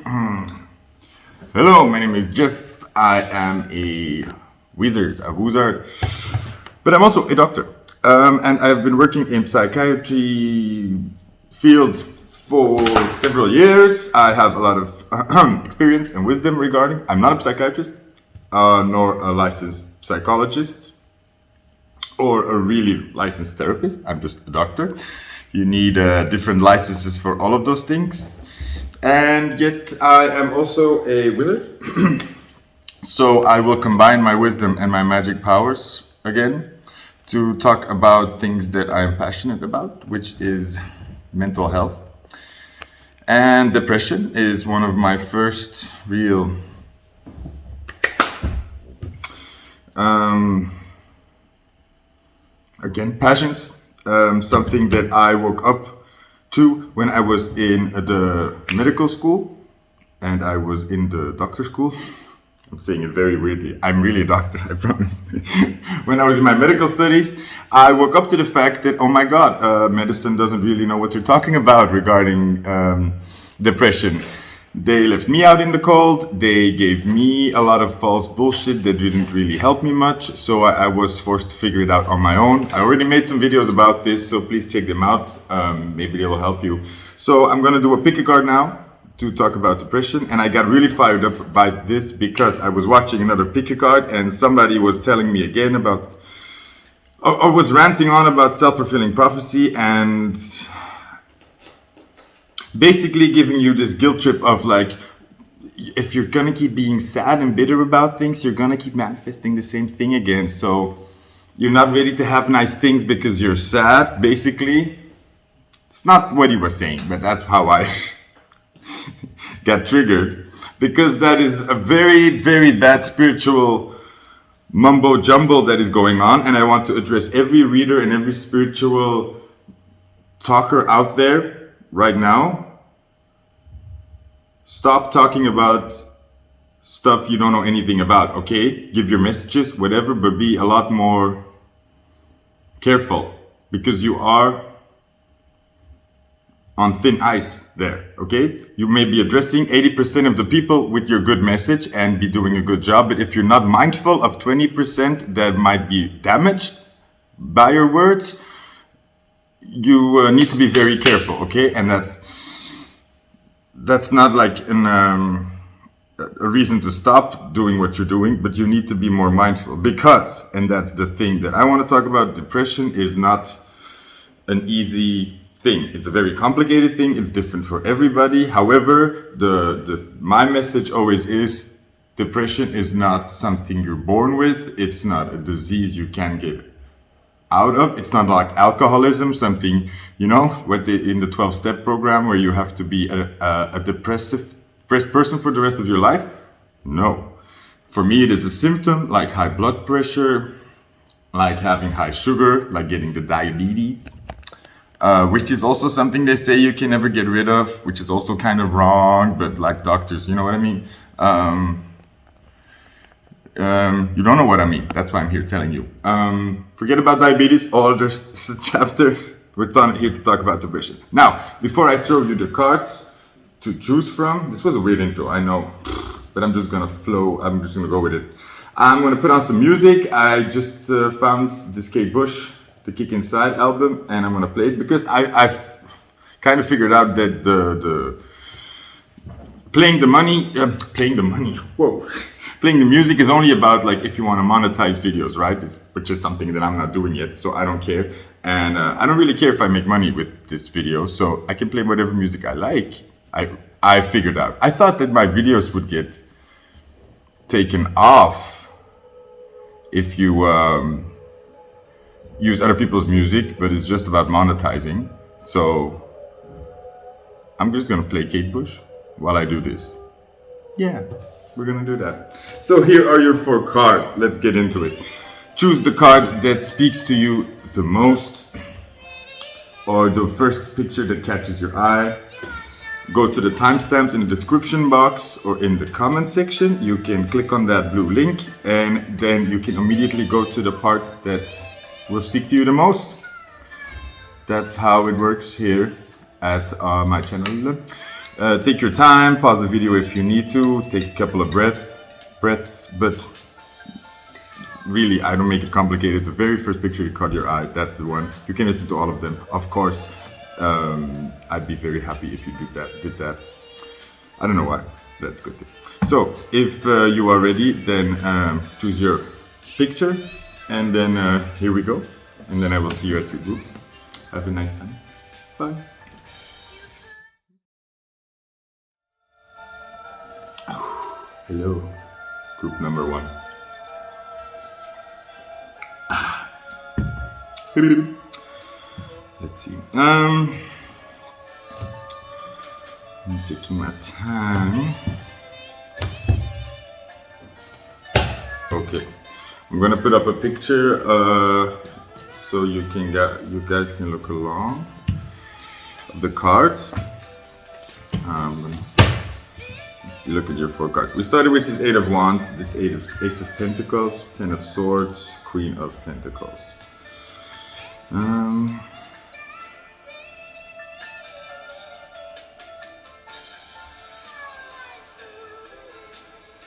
Hello, my name is Jeff. I am a wizard, but I'm also a doctor. And I've been working in psychiatry field for several years. I have a lot of experience and wisdom regarding. I'm not a psychiatrist, nor a licensed psychologist, or a really licensed therapist. I'm just a doctor. You need different licenses for all of those things. And yet I am also a wizard. So I will combine my wisdom and my magic powers again to talk about things that I'm passionate about, which is mental health. And depression is one of my first real passions. Something that I woke up to when I was in the medical school and I was in the doctor school. I'm saying it very weirdly. I'm really a doctor, I promise. When I was in my medical studies, I woke up to the fact that, oh my God, medicine doesn't really know what you're talking about regarding depression. They left me out in the cold. They gave me a lot of false bullshit that didn't really help me much. So I was forced to figure it out on my own. I already made some videos about this, so please check them out. Maybe they will help you. So I'm going to do a pick a card now to talk about depression. And I got really fired up by this because I was watching another pick a card and somebody was telling me again about, or was ranting on about self-fulfilling prophecy and basically giving you this guilt trip of like, if you're gonna keep being sad and bitter about things, you're gonna keep manifesting the same thing again. So you're not ready to have nice things because you're sad, basically. It's not what he was saying, but that's how I got triggered. Because that is a very, very bad spiritual mumbo jumbo that is going on. And I want to address every reader and every spiritual talker out there right now. Stop talking about stuff you don't know anything about, okay? Give your messages, whatever, but be a lot more careful because you are on thin ice there, okay? You may be addressing 80% of the people with your good message and be doing a good job, but if you're not mindful of 20% that might be damaged by your words, you need to be very careful, okay? And that's not like a reason to stop doing what you're doing, but you need to be more mindful because, and that's the thing that I want to talk about, depression is not an easy thing. It's a very complicated thing. It's different for everybody. However, my message always is depression is not something you're born with. It's not a disease you can get out of. It's not like alcoholism, something, you know, in the 12-step program where you have to be a depressed person for the rest of your life. No. For me, it is a symptom like high blood pressure, like having high sugar, like getting the diabetes, which is also something they say you can never get rid of, which is also kind of wrong, but like doctors, you know what I mean? You don't know what I mean. That's why I'm here telling you. Forget about diabetes, all other chapter. We're here to talk about depression. Now, before I show you the cards to choose from, this was a weird intro, I know, but I'm just gonna flow. I'm just gonna go with it. I'm gonna put on some music. I just found this Kate Bush, the Kick Inside album, and I'm gonna play it because I've kind of figured out that the playing the music is only about like if you want to monetize videos, right? Which is something that I'm not doing yet, so I don't care. And I don't really care if I make money with this video, so I can play whatever music I like. I figured out. I thought that my videos would get taken off if you use other people's music, but it's just about monetizing. So I'm just gonna play Kate Bush while I do this. Yeah. We're gonna do that. So here are your 4 cards. Let's get into it. Choose the card that speaks to you the most, or the first picture that catches your eye. Go to the timestamps in the description box or in the comment section. You can click on that blue link and then you can immediately go to the part that will speak to you the most. That's how it works here at my channel. Take your time, pause the video if you need to, take a couple of breaths, but really, I don't make it complicated. The very first picture that caught your eye, that's the one. You can listen to all of them. Of course, I'd be very happy if you did that. I don't know why. That's good. So, if you are ready, then choose your picture, and then here we go. And then I will see you at your booth. Have a nice time. Bye. Hello, group number 1. Let's see. I'm taking my time. Okay, I'm gonna put up a picture so you guys can look along of the cards. Let's see, look at your 4 cards. We started with this 8 of Wands, this Ace of Pentacles, 10 of Swords, Queen of Pentacles.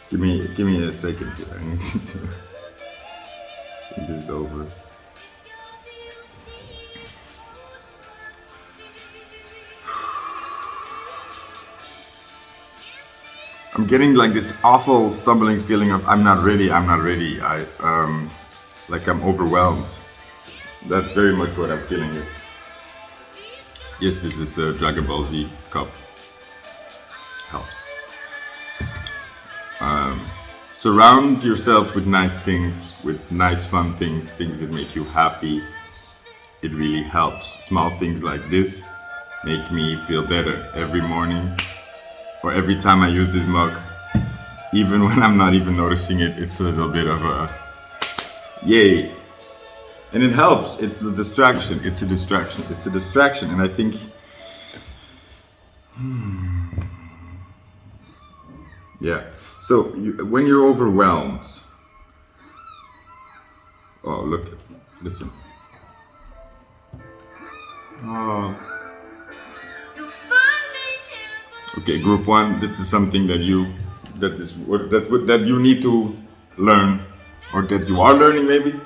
Give me a second here. I need to think this over. I'm getting like this awful stumbling feeling of I'm not ready. Like I'm overwhelmed. That's very much what I'm feeling here. Yes, this is a Dragon Ball Z cup. Helps. Surround yourself with nice things, with nice fun things, things that make you happy. It really helps. Small things like this make me feel better every morning. Or every time I use this mug, even when I'm not even noticing it, it's a little bit of a yay. And it helps. It's a distraction. And I think, yeah. So when you're overwhelmed, oh look, listen. Oh. Okay, group 1. This is something that you need to learn, or that you are learning maybe.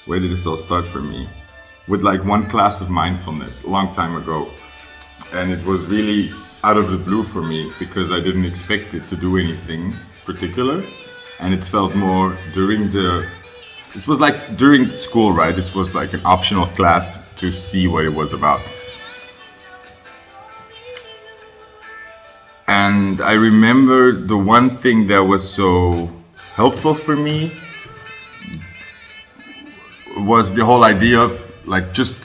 Where did this all start for me? With like one class of mindfulness a long time ago, and it was really out of the blue for me because I didn't expect it to do anything particular, and it felt more this was like during school, right? This was like an optional class to see what it was about. And I remember the one thing that was so helpful for me was the whole idea of like just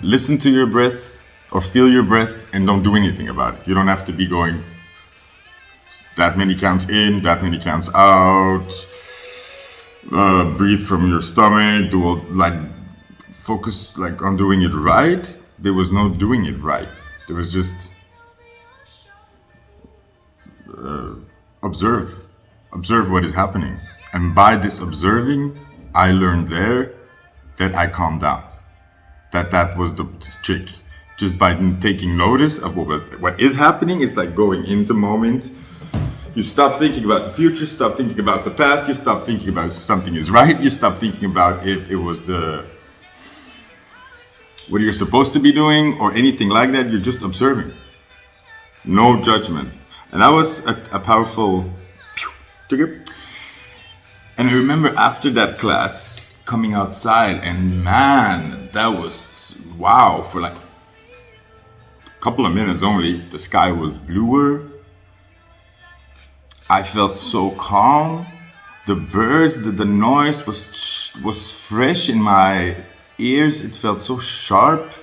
listen to your breath or feel your breath and don't do anything about it. You don't have to be going that many counts in, that many counts out. Breathe from your stomach, focus like on doing it right. There was no doing it right. There was just observe what is happening. And by this observing, I learned there that I calmed down. That was the trick. Just by taking notice of what is happening, it's like going into moment. You stop thinking about the future, stop thinking about the past, you stop thinking about if something is right, you stop thinking about if it was what you're supposed to be doing or anything like that. You're just observing. No judgment. And that was a powerful trigger. And I remember after that class coming outside, and man, that was wow. For like a couple of minutes only, the sky was bluer. I felt so calm. The birds, the noise was fresh in my ears. It felt so sharp.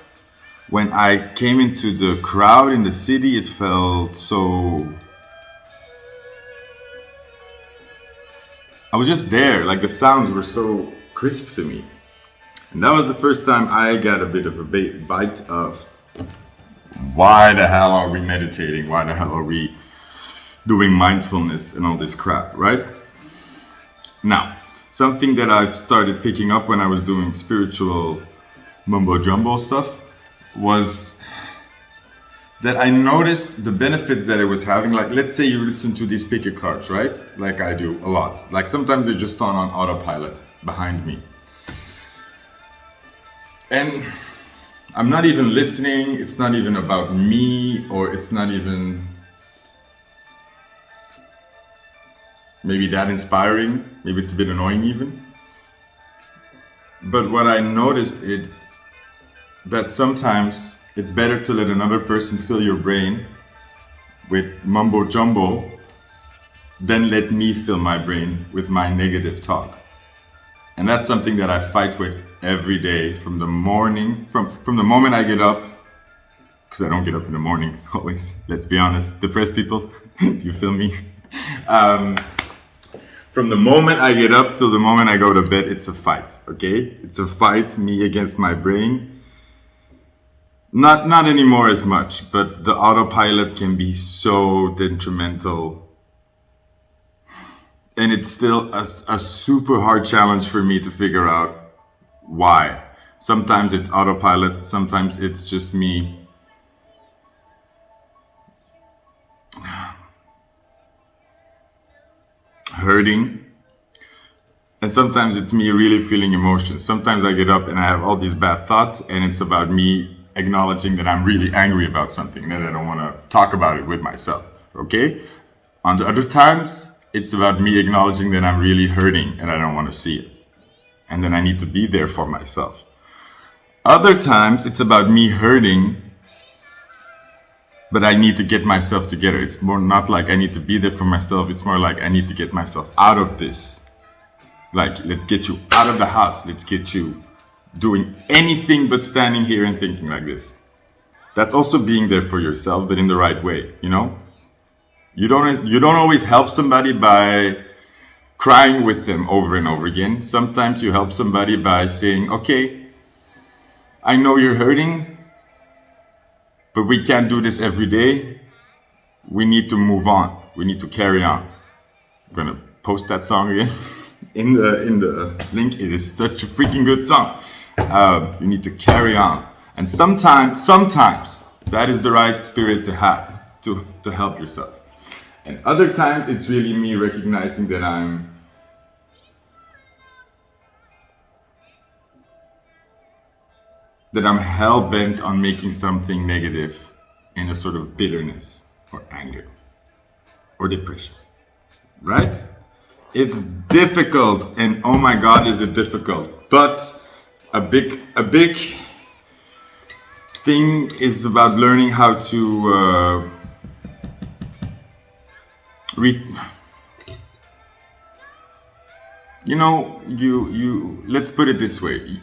When I came into the crowd in the city, it felt so... I was just there, like the sounds were so crisp to me. And that was the first time I got a bit of a bite of why the hell are we meditating? Why the hell are we doing mindfulness and all this crap, right? Now, something that I've started picking up when I was doing spiritual mumbo jumbo stuff was that I noticed the benefits that it was having. Like, let's say you listen to these picker cards, right? Like I do a lot. Like sometimes they're just on autopilot behind me. And I'm not even listening. It's not even about me, or it's not even maybe that inspiring. Maybe it's a bit annoying even. But what I noticed is that sometimes it's better to let another person fill your brain with mumbo jumbo than let me fill my brain with my negative talk. And that's something that I fight with every day from the morning, from the moment I get up, because I don't get up in the morning always, let's be honest, depressed people, you feel me? From the moment I get up till the moment I go to bed, it's a fight, okay? It's a fight, me against my brain. Not anymore as much, but the autopilot can be so detrimental. And it's still a super hard challenge for me to figure out why. Sometimes it's autopilot, sometimes it's just me hurting. And sometimes it's me really feeling emotions. Sometimes I get up and I have all these bad thoughts, and it's about me acknowledging that I'm really angry about something, that I don't want to talk about it with myself, okay? On the other times, it's about me acknowledging that I'm really hurting and I don't want to see it. And then I need to be there for myself. Other times, it's about me hurting, but I need to get myself together. It's more not like I need to be there for myself. It's more like I need to get myself out of this. Like, let's get you out of the house. Let's get you doing anything but standing here and thinking like this. That's also being there for yourself, but in the right way, you know? You don't always help somebody by crying with them over and over again. Sometimes you help somebody by saying, okay, I know you're hurting, but we can't do this every day. We need to move on. We need to carry on. I'm gonna post that song again in the link. It is such a freaking good song. You need to carry on. And sometimes that is the right spirit to have to help yourself. And other times it's really me recognizing that I'm hell-bent on making something negative in a sort of bitterness or anger or depression, right? It's difficult, and oh my God, is it difficult. But a big thing is about learning how to let's put it this way.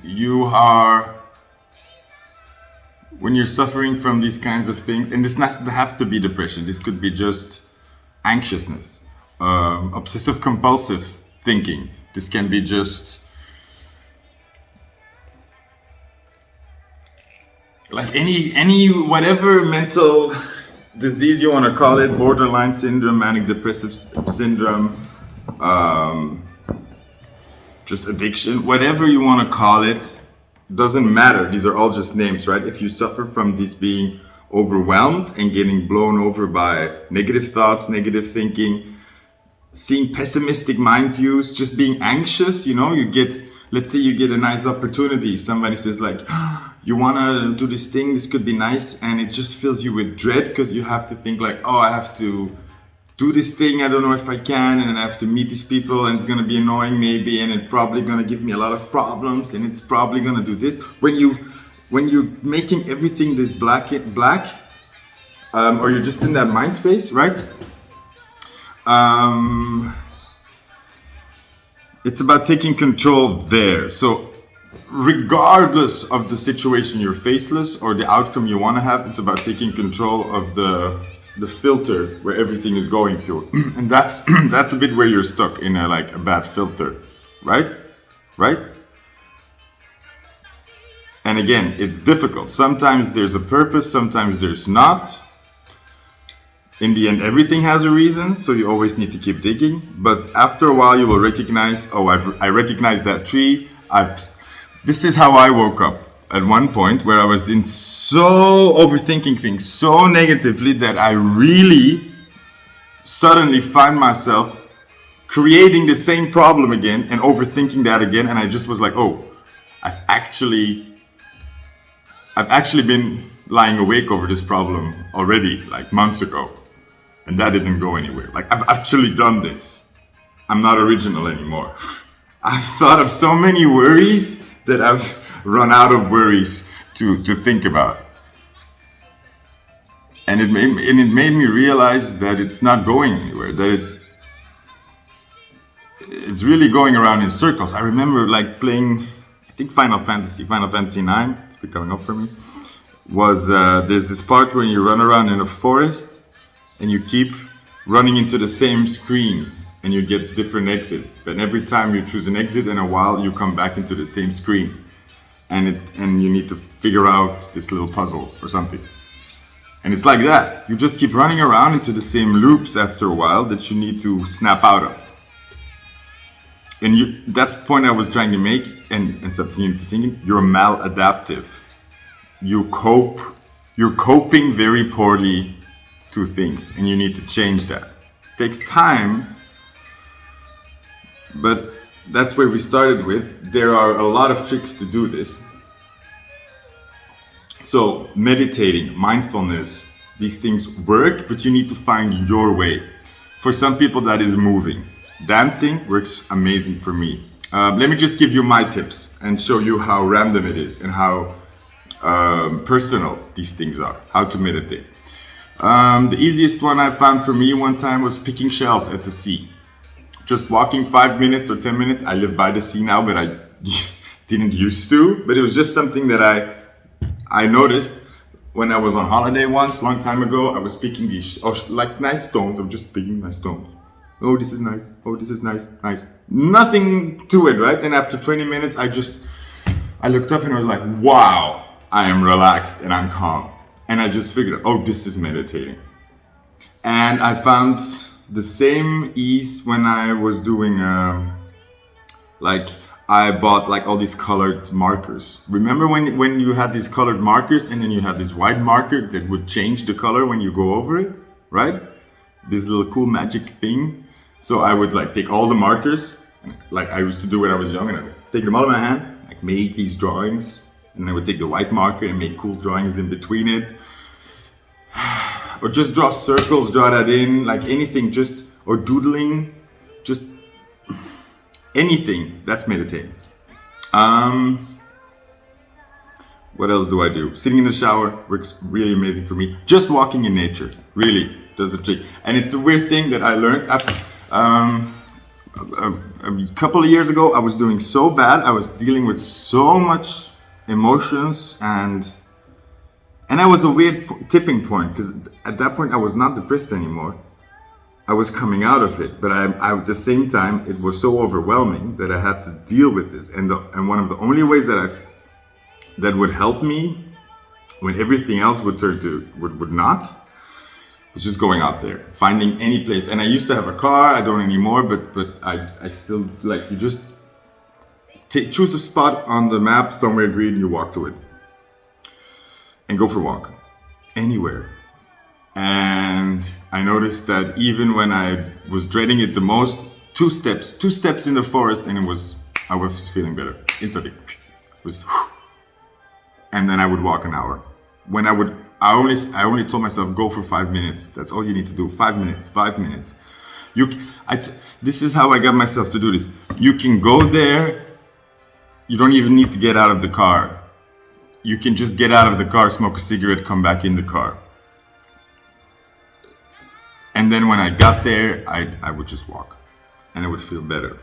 When you're suffering from these kinds of things, and this doesn't have to be depression, this could be just anxiousness, obsessive compulsive thinking. This can be just like any whatever mental disease you want to call it, borderline syndrome, manic depressive syndrome, just addiction, whatever you want to call it, doesn't matter. These are all just names, right? If you suffer from this being overwhelmed and getting blown over by negative thoughts, negative thinking, seeing pessimistic mind views, just being anxious, let's say you get a nice opportunity. Somebody says like, you want to do this thing, this could be nice, and it just fills you with dread because you have to think like, oh, I have to do this thing, I don't know if I can, and then I have to meet these people, and it's going to be annoying maybe, and it's probably going to give me a lot of problems, and it's probably going to do this. When you're making everything this black, or you're just in that mind space, right? It's about taking control there. So regardless of the situation you're faceless or the outcome you want to have, it's about taking control of the filter where everything is going through. And that's a bit where you're stuck in a bad filter, right? And again, it's difficult. Sometimes there's a purpose, sometimes there's not. In the end, everything has a reason, so you always need to keep digging. But after a while, you will recognize, oh, I recognize that tree. This is how I woke up. at one point where I was in so overthinking things so negatively that I really suddenly find myself creating the same problem again and overthinking that again. And I just was like, oh, I've actually been lying awake over this problem already, like months ago. And that didn't go anywhere. Like, I've actually done this. I'm not original anymore. I've thought of so many worries that I've run out of worries to think about. And it made me realize that it's not going anywhere, that it's really going around in circles. I remember like playing, I think Final Fantasy 9, it's been coming up for me, was there's this part where you run around in a forest and you keep running into the same screen and you get different exits. But every time you choose an exit in a while, you come back into the same screen. And you need to figure out this little puzzle or something. And it's like that. You just keep running around into the same loops after a while that you need to snap out of. And that's the point I was trying to make, and something you need to sing. You're maladaptive. You're coping very poorly to things, and you need to change that. It takes time, but that's where we started with. There are a lot of tricks to do this. So meditating, mindfulness, these things work, but you need to find your way. For some people that is moving. Dancing works amazing for me. Let me just give you my tips and show you how random it is and how personal these things are, how to meditate. The easiest one I found for me one time was picking shells at the sea. Just walking 5 minutes or 10 minutes. I live by the sea now, but I didn't used to. But it was just something that I noticed when I was on holiday once, long time ago. I was picking these like nice stones. I'm just picking nice stones. Oh, this is nice. Oh, this is nice. Nice. Nothing to it, right? And after 20 minutes, I looked up and I was like, wow, I am relaxed and I'm calm. And I just figured, oh, this is meditating. And I found the same ease when I was doing, I bought like all these colored markers. Remember when you had these colored markers and then you had this white marker that would change the color when you go over it, right? This little cool magic thing. So I would like take all the markers, like I used to do when I was young, and I would take them all in my hand, like make these drawings, and I would take the white marker and make cool drawings in between it. Or just draw circles, draw that in, like anything, or doodling, just anything. That's meditating. What else do I do? Sitting in the shower works really amazing for me. Just walking in nature really does the trick. And it's a weird thing that I learned after, a couple of years ago. I was doing so bad. I was dealing with so much emotions, and I was a weird tipping point, because at that point I was not depressed anymore. I was coming out of it, but at the same time it was so overwhelming that I had to deal with this. And one of the only ways that would help me when everything else would not, was just going out there, finding any place. And I used to have a car. I don't anymore, but I still, like, you just choose a spot on the map somewhere green, you walk to it and go for a walk anywhere. And I noticed that even when I was dreading it the most, two steps in the forest, and I was feeling better instantly. It was, and then I would walk an hour. I only told myself, go for 5 minutes. That's all you need to do. 5 minutes. 5 minutes. This is how I got myself to do this. You can go there. You don't even need to get out of the car. You can just get out of the car, smoke a cigarette, come back in the car. And then when I got there, I would just walk, and I would feel better.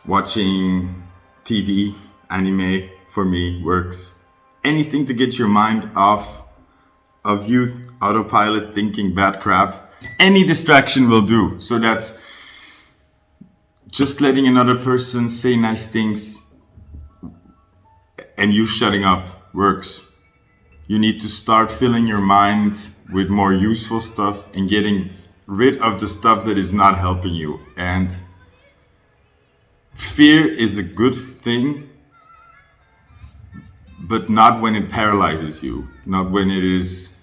Watching TV, anime, for me works. Anything to get your mind off of you, autopilot, thinking bad crap. Any distraction will do. So that's just letting another person say nice things and you shutting up works. You need to start filling your mind with more useful stuff and getting rid of the stuff that is not helping you. And fear is a good thing, but not when it paralyzes you, not when it is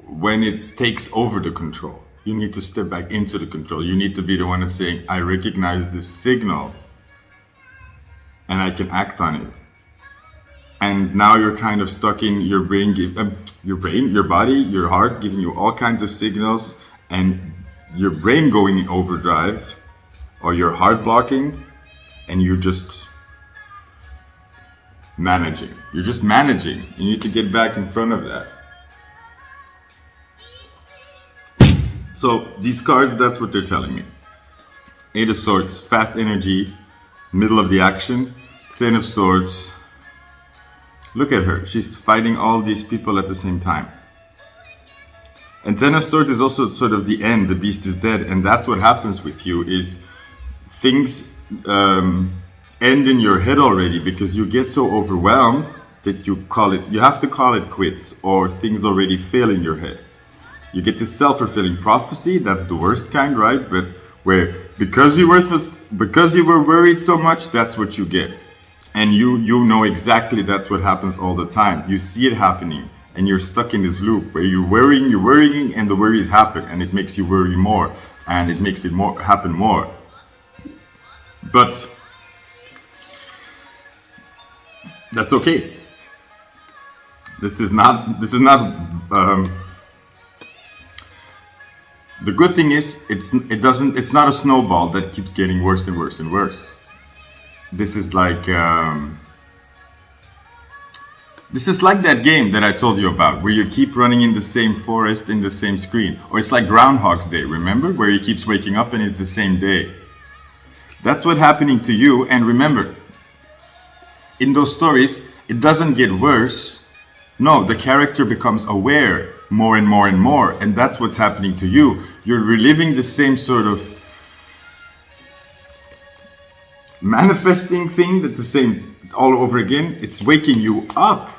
when it takes over the control. You need to step back into the control. You need to be the one that's saying, I recognize this signal and I can act on it. And now you're kind of stuck in your brain, your body, your heart giving you all kinds of signals, and your brain going in overdrive, or your heart blocking, and you're just managing. You're just managing. You need to get back in front of that. So these cards, that's what they're telling me. 8 of Swords, fast energy, middle of the action. 10 of Swords. Look at her. She's fighting all these people at the same time. And 10 of Swords is also sort of the end. The beast is dead. And that's what happens with you, is things end in your head already, because you get so overwhelmed that you have to call it quits, or things already fail in your head. You get this self-fulfilling prophecy. That's the worst kind, right? But where because you were worried so much, that's what you get. And you know exactly that's what happens all the time. You see it happening, and you're stuck in this loop where you're worrying, and the worries happen, and it makes you worry more, and it makes it happen more. But that's okay. This is not. The good thing is, it's not a snowball that keeps getting worse and worse and worse. This is like that game that I told you about, where you keep running in the same forest in the same screen. Or it's like Groundhog's Day, remember? Where he keeps waking up and it's the same day. That's what's happening to you. And remember, in those stories, it doesn't get worse. No, the character becomes aware more and more and more. And that's what's happening to you. You're reliving the same sort of manifesting thing, that's the same all over again. It's waking you up.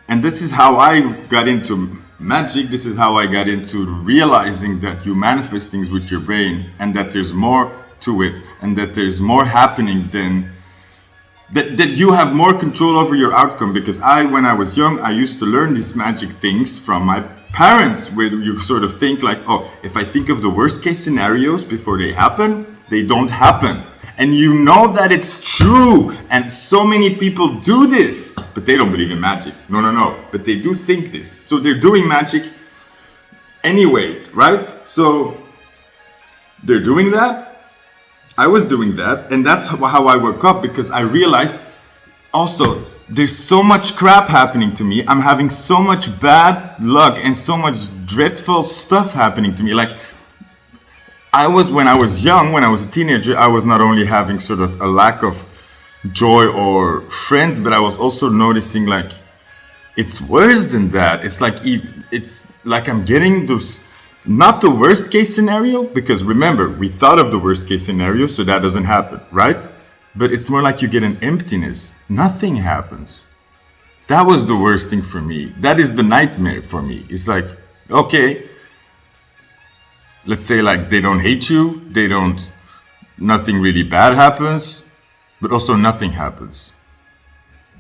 And this is how I got into magic. This is how I got into realizing that you manifest things with your brain, and that there's more to it, and that there's more happening than that you have more control over your outcome. Because when I was young, I used to learn these magic things from my parents, where you sort of think like, oh, if I think of the worst case scenarios before they happen, they don't happen. And you know that it's true. And so many people do this, but they don't believe in magic. No. But they do think this. So they're doing magic anyways, right? So they're doing that. I was doing that. And that's how I woke up, because I realized also there's so much crap happening to me. I'm having so much bad luck and so much dreadful stuff happening to me. Like, when I was young, when I was a teenager, I was not only having sort of a lack of joy or friends, but I was also noticing like it's worse than that. It's like I'm getting those, not the worst case scenario, because remember, we thought of the worst case scenario, so that doesn't happen, right? But it's more like you get an emptiness. Nothing happens. That was the worst thing for me. That is the nightmare for me. It's like, okay, let's say like they don't hate you, nothing really bad happens, but also nothing happens.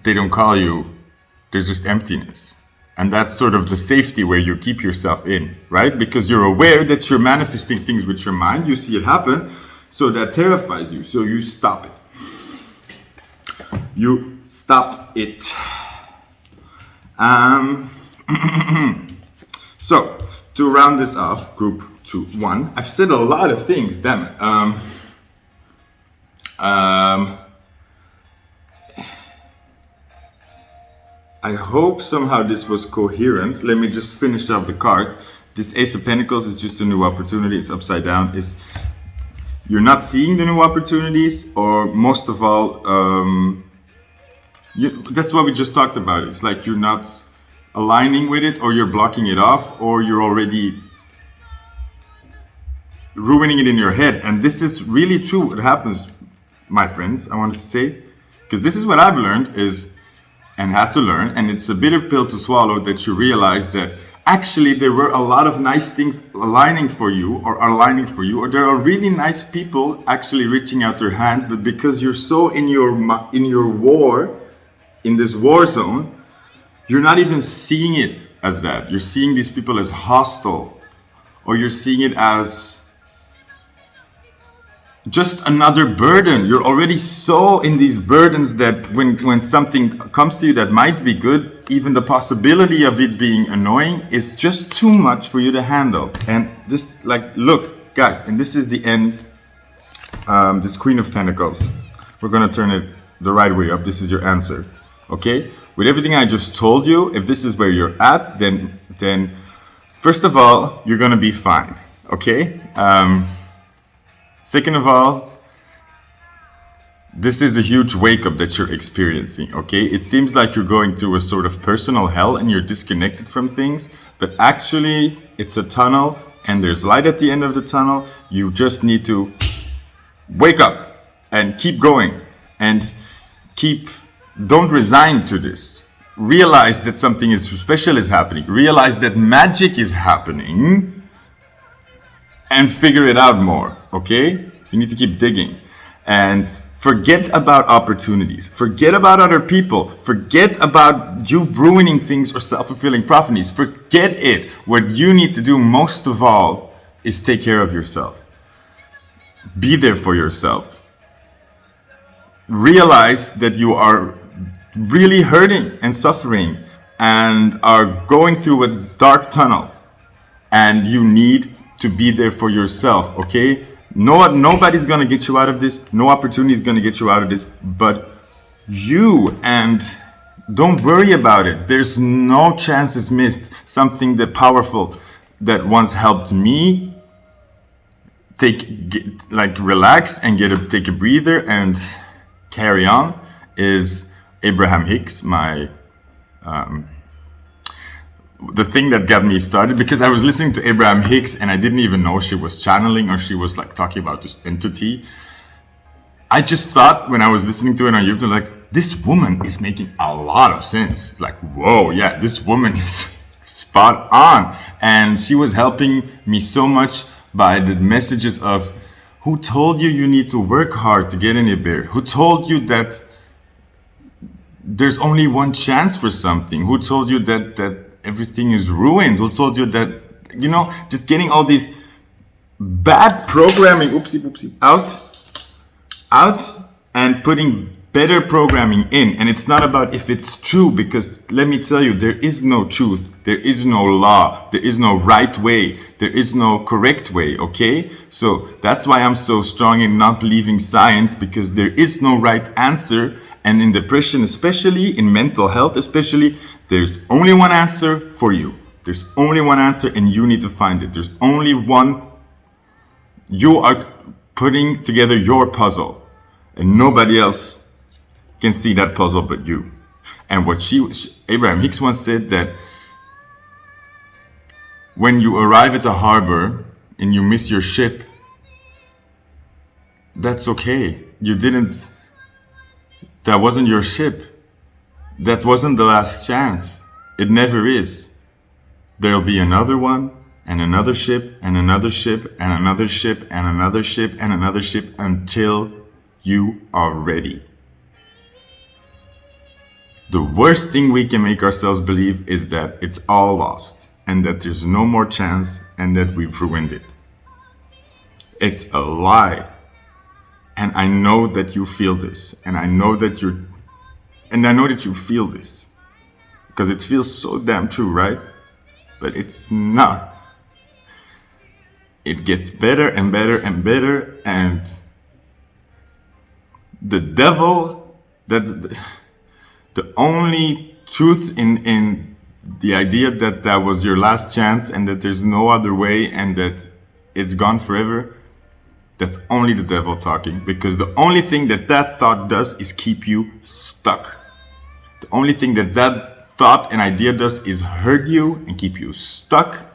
They don't call you, there's just emptiness. And that's sort of the safety where you keep yourself in, right? Because you're aware that you're manifesting things with your mind, you see it happen, so that terrifies you, so you stop it. You stop it. So, to round this off, group 1. I've said a lot of things, damn it. I hope somehow this was coherent. Let me just finish off the cards. This Ace of Pentacles is just a new opportunity. It's upside down. You're not seeing the new opportunities, or most of all, that's what we just talked about. It's like you're not aligning with it, or you're blocking it off, or you're already ruining it in your head. And this is really true what happens, my friends, I wanted to say, because this is what I've learned and had to learn, and it's a bitter pill to swallow, that you realize that actually there were a lot of nice things aligning for you, or there are really nice people actually reaching out their hand, but because you're so in your war, in this war zone, you're not even seeing it as that. You're seeing these people as hostile, or you're seeing it as just another burden. You're already so in these burdens that when something comes to you that might be good, even the possibility of it being annoying is just too much for you to handle. And this, like, look, guys, and this is the end. This Queen of Pentacles. We're gonna turn it the right way up. This is your answer, okay? With everything I just told you, if this is where you're at, then first of all, you're gonna be fine, okay? Second of all, this is a huge wake-up that you're experiencing, okay? It seems like you're going through a sort of personal hell and you're disconnected from things, but actually it's a tunnel and there's light at the end of the tunnel. You just need to wake up and keep going and don't resign to this. Realize that something special is happening. Realize that magic is happening and figure it out more, okay? You need to keep digging and forget about opportunities. Forget about other people. Forget about you ruining things or self-fulfilling prophecies. Forget it. What you need to do most of all is take care of yourself. Be there for yourself. Realize that you are really hurting and suffering and are going through a dark tunnel, and you need to be there for yourself, okay? Nobody's gonna get you out of this. No opportunity is gonna get you out of this but you, and don't worry about it. There's no chances missed. Something that powerful that once helped me relax and take a breather and carry on is Abraham Hicks, the thing that got me started, because I was listening to Abraham Hicks and I didn't even know she was channeling or she was like talking about this entity. I just thought when I was listening to it on YouTube, like, this woman is making a lot of sense. It's like, whoa, yeah, this woman is spot on. And she was helping me so much by the messages of, who told you need to work hard to get anywhere? Who told you that there's only one chance for something? Who told you that everything is ruined? Who told you that, just getting all these bad programming, out and putting better programming in. And it's not about if it's true, because let me tell you, there is no truth. There is no law. There is no right way. There is no correct way, okay? So that's why I'm so strong in not believing science, because there is no right answer. And in depression, especially, in mental health especially, there's only one answer for you. There's only one answer and you need to find it. There's only one. You are putting together your puzzle and nobody else can see that puzzle but you. And what Abraham Hicks once said, that when you arrive at the harbor and you miss your ship, that's okay. That wasn't your ship. That wasn't the last chance. It never is. There'll be another one, and another ship, and another ship, and another ship, and another ship, and another ship, until you are ready. The worst thing we can make ourselves believe is that it's all lost, and that there's no more chance, and that we've ruined it. It's a lie. And I know that you feel this, and I know that you feel this, because it feels so damn true, right? But it's not. It gets better and better and better, and the devil, that's the only truth in the idea that was your last chance and that there's no other way and that it's gone forever. That's only the devil talking, because the only thing that thought does is keep you stuck. The only thing that thought and idea does is hurt you and keep you stuck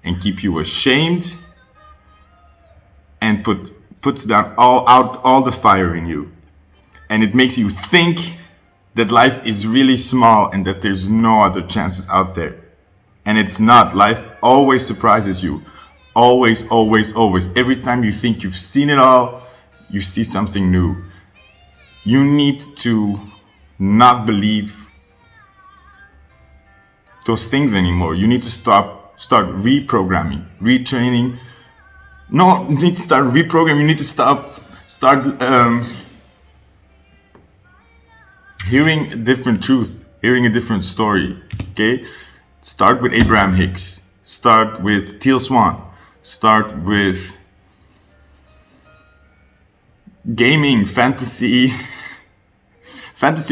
and keep you ashamed and puts down all the fire in you. And it makes you think that life is really small and that there's no other chances out there. And it's not. Life always surprises you. Always, always, always. Every time you think you've seen it all, you see something new. You need to not believe those things anymore. You need to start reprogramming, retraining. No, you need to start reprogramming. You need to start hearing a different truth, hearing a different story. Okay, start with Abraham Hicks. Start with Teal Swan. Start with gaming, fantasy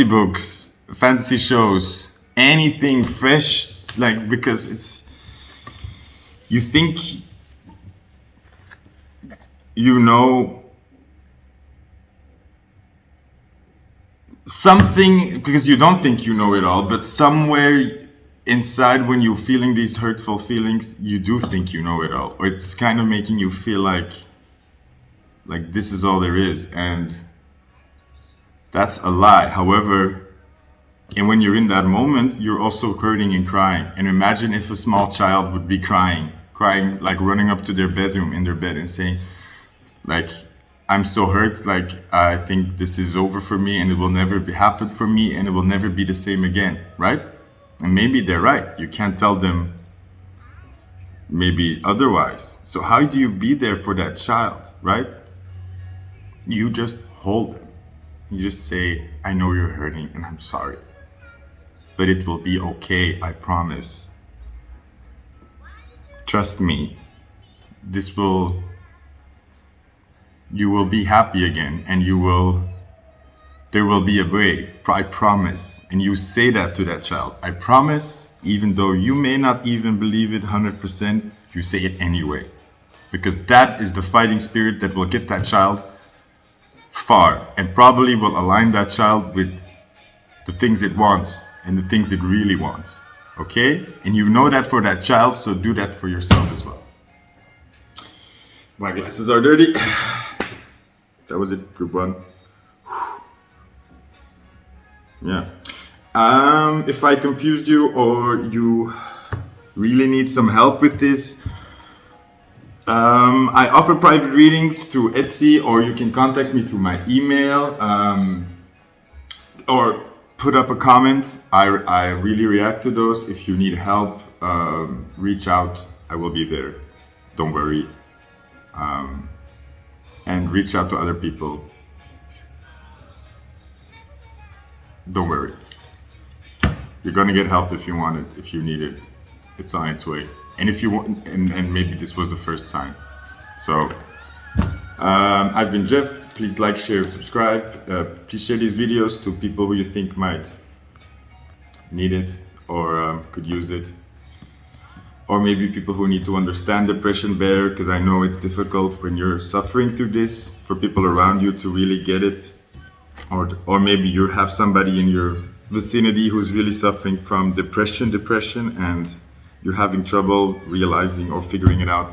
books, fantasy shows, anything fresh, like, because it's, you think you know something because you don't think you know it all, but somewhere inside, when you're feeling these hurtful feelings, you do think you know it all, or it's kind of making you feel like this is all there is, and that's a lie. However, and when you're in that moment, you're also hurting and crying. And imagine if a small child would be crying, like running up to their bedroom in their bed and saying, like, I'm so hurt, like, I think this is over for me and it will never happen for me and it will never be the same again, right? And maybe they're right. You can't tell them maybe otherwise. So how do you be there for that child, right? You just hold them. You just say, I know you're hurting and I'm sorry, but it will be okay, I promise. Trust me, you will be happy again, and there will be a break, I promise. And you say that to that child, I promise, even though you may not even believe it 100%, you say it anyway. Because that is the fighting spirit that will get that child far, and probably will align that child with the things it wants and the things it really wants. Okay? And you know that for that child, so do that for yourself as well. My glasses are dirty. That was it, group one. Yeah. If I confused you or you really need some help with this, I offer private readings through Etsy, or you can contact me through my email, or put up a comment. I really react to those. If you need help, reach out. I will be there. Don't worry. And reach out to other people. Don't worry. You're gonna get help if you want it, if you need it. It's on its way. And if you want, and maybe this was the first sign. So, I've been Jeff. Please like, share, subscribe. Please share these videos to people who you think might need it or could use it. Or maybe people who need to understand depression better, because I know it's difficult when you're suffering through this for people around you to really get it. Or maybe you have somebody in your vicinity who's really suffering from depression, and you're having trouble realizing or figuring it out.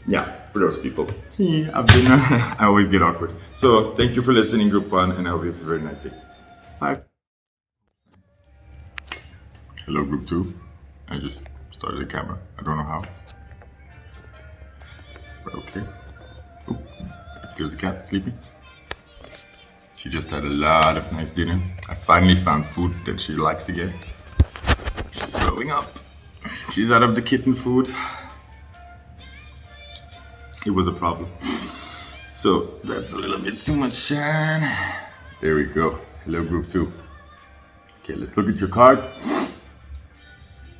Yeah, for those people. I always get awkward. So thank you for listening, group one, and I hope you have a very nice day. Bye. Hello, group two. I just started the camera. I don't know how. But okay. Oop. There's the cat sleeping. She just had a lot of nice dinner. I finally found food that she likes again. She's growing up. She's out of the kitten food. It was a problem. So that's a little bit too much shine. There we go. Hello, group two. Okay, let's look at your cards.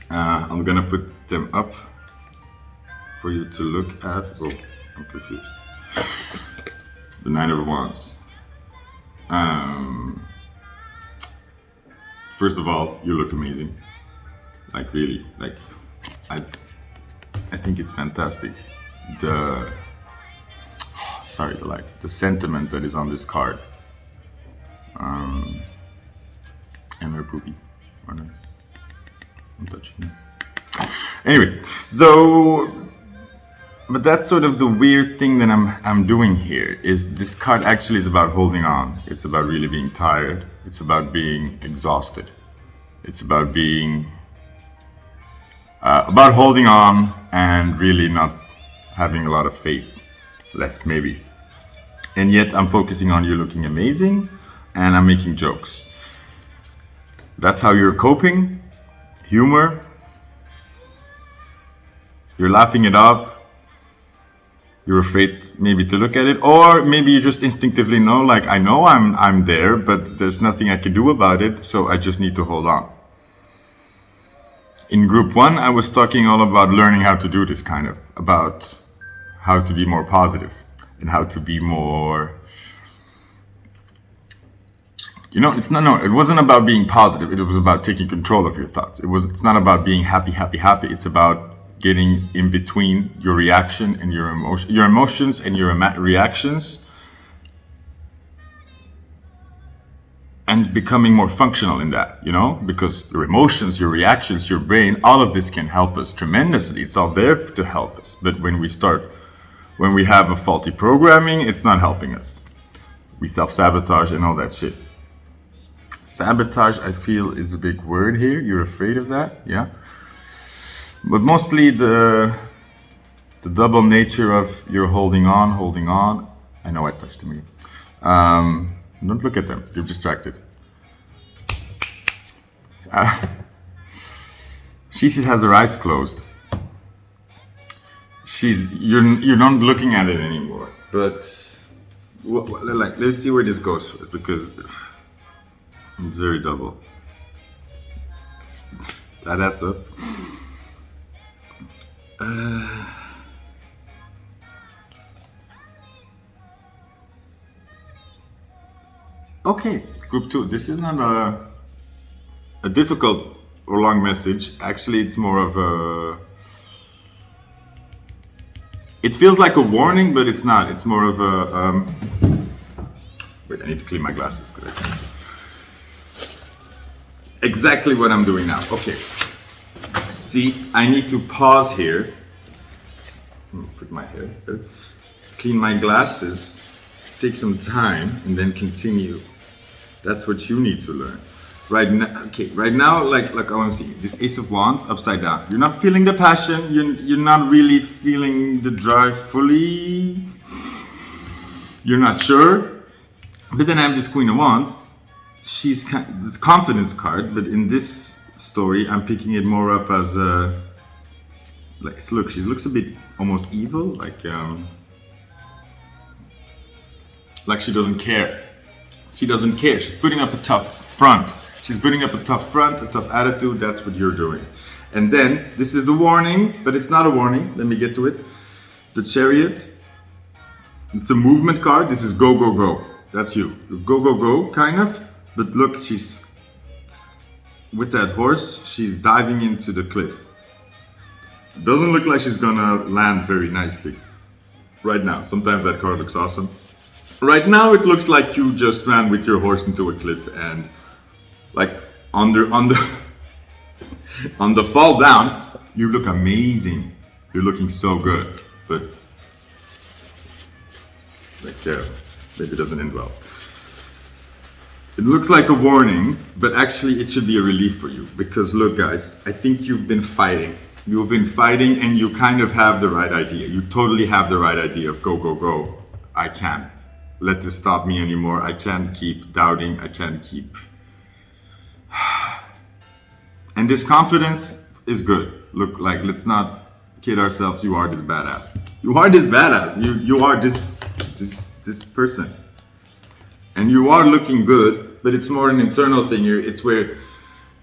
I'm gonna put them up for you to look at. Oh, I'm confused. The Nine of Wands. First of all, you look amazing. Like, really, like, I think it's fantastic. The sentiment that is on this card. And her boobies. I'm touching them. Anyways, so, but that's sort of the weird thing that I'm doing here, is this card actually is about holding on. It's about really being tired. It's about being exhausted. It's about being, about holding on and really not having a lot of faith left, maybe. And yet I'm focusing on you looking amazing and I'm making jokes. That's how you're coping. Humor. You're laughing it off. You're afraid maybe to look at it, or maybe you just instinctively know, like, I know I'm there, but there's nothing I can do about it, so I just need to hold on. In group 1, I was talking all about learning how to do this, kind of, about how to be more positive and how to be more, you know, it wasn't about being positive. It was about taking control of your thoughts. It's not about being happy. It's about getting in between your reaction and your emotions and your reactions, and becoming more functional in that, you know, because your emotions, your reactions, your brain, all of this can help us tremendously. It's all there to help us. But when we have a faulty programming, it's not helping us. We self-sabotage and all that shit. Sabotage, I feel, is a big word here. You're afraid of that, yeah? But mostly the double nature of you're holding on. I know I touched me. Don't look at them. You're distracted. She has her eyes closed. You're not looking at it anymore. But like, let's see where this goes first, because it's very double. That adds up. Okay, group 2. This is not a difficult or long message. Actually, it's more of a... It feels like a warning, but it's not. It's more of a... Wait, I need to clean my glasses because I can't see. Exactly what I'm doing now. Okay. See, I need to pause here. Put my hair there. Clean my glasses. Take some time and then continue. That's what you need to learn. Right now, okay. Right now, like I'm seeing this Ace of Wands upside down. You're not feeling the passion. You're not really feeling the drive fully. You're not sure. But then I have this Queen of Wands. She's this confidence card, but in this story, I'm picking it more up as a, like, look, she looks a bit almost evil, like she doesn't care. She doesn't care. She's putting up a tough front. She's putting up a tough front, a tough attitude. That's what you're doing. And then this is the warning, but it's not a warning. Let me get to it. The Chariot. It's a movement card. This is go, go, go. That's you. Go, go, go, kind of. But look, she's with that horse. She's diving into the cliff. Doesn't look like she's gonna land very nicely right now. Sometimes that card looks awesome. Right now it looks like you just ran with your horse into a cliff, and like on the fall down, you look amazing. You're looking so good, but like maybe it doesn't end well. It looks like a warning, but actually it should be a relief for you, because look, guys, I think you've been fighting. You've been fighting and you kind of have the right idea. You totally have the right idea of go, go, go. I can't let this stop me anymore. I can't keep doubting. I can't keep... And this confidence is good. Look, like, let's not kid ourselves. You are this badass. You are this badass. You are this person. And you are looking good, but it's more an internal thing here. It's where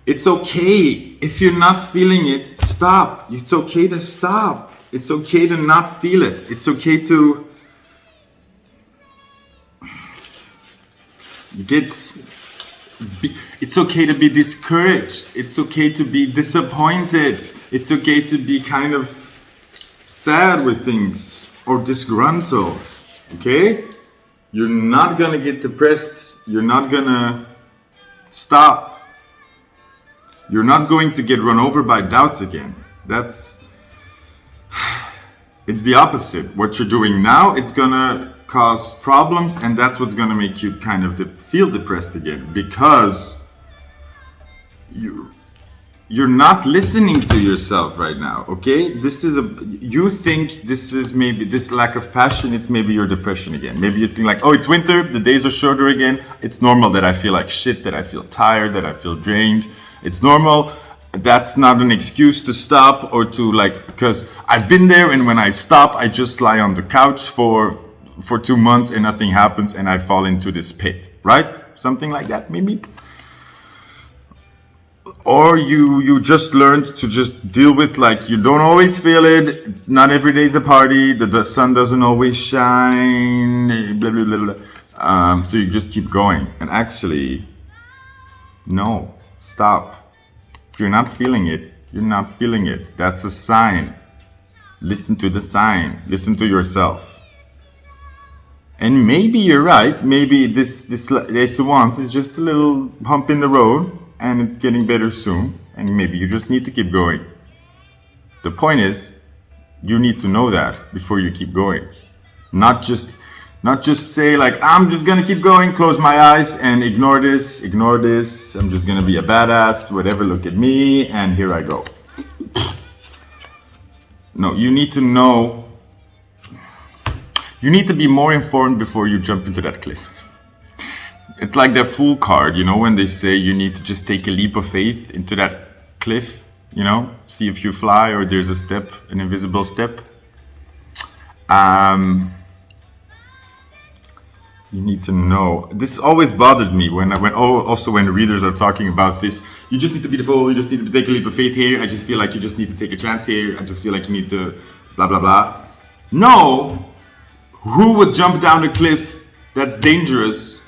it's okay. If you're not feeling it, stop. It's okay to stop. It's okay to not feel it. It's okay to it's okay to be discouraged. It's okay to be disappointed. It's okay to be kind of sad with things or disgruntled. Okay? You're not gonna get depressed. You're not gonna stop. You're not going to get run over by doubts again. It's the opposite. What you're doing now, it's gonna cause problems, and that's what's gonna make you kind of feel depressed again, because you're not listening to yourself right now, okay? You think this is maybe this lack of passion, it's maybe your depression again. Maybe you think like, oh, it's winter, the days are shorter again. It's normal that I feel like shit, that I feel tired, that I feel drained. It's normal. That's not an excuse to stop or to like, because I've been there, and when I stop, I just lie on the couch for 2 months and nothing happens and I fall into this pit, right? Something like that, maybe. Or you just learned to just deal with, like, you don't always feel it. It's not every day's a party. The sun doesn't always shine. Blah, blah, blah, blah. So you just keep going. And actually, no, stop. If you're not feeling it, you're not feeling it. That's a sign. Listen to the sign. Listen to yourself. And maybe you're right. Maybe this Ace of Wands is just a little bump in the road, and it's getting better soon, and maybe you just need to keep going. The point is, you need to know that before you keep going. Not just say like, I'm just gonna keep going, close my eyes and ignore this, I'm just gonna be a badass, whatever, look at me, and here I go. No, you need to know, you need to be more informed before you jump into that cliff. It's like that Fool card, you know, when they say you need to just take a leap of faith into that cliff, you know, see if you fly or there's a step, an invisible step. You need to know. This always bothered me when readers are talking about this. You just need to be the fool, you just need to take a leap of faith here. I just feel like you just need to take a chance here. I just feel like you need to blah, blah, blah. No, who would jump down a cliff that's dangerous?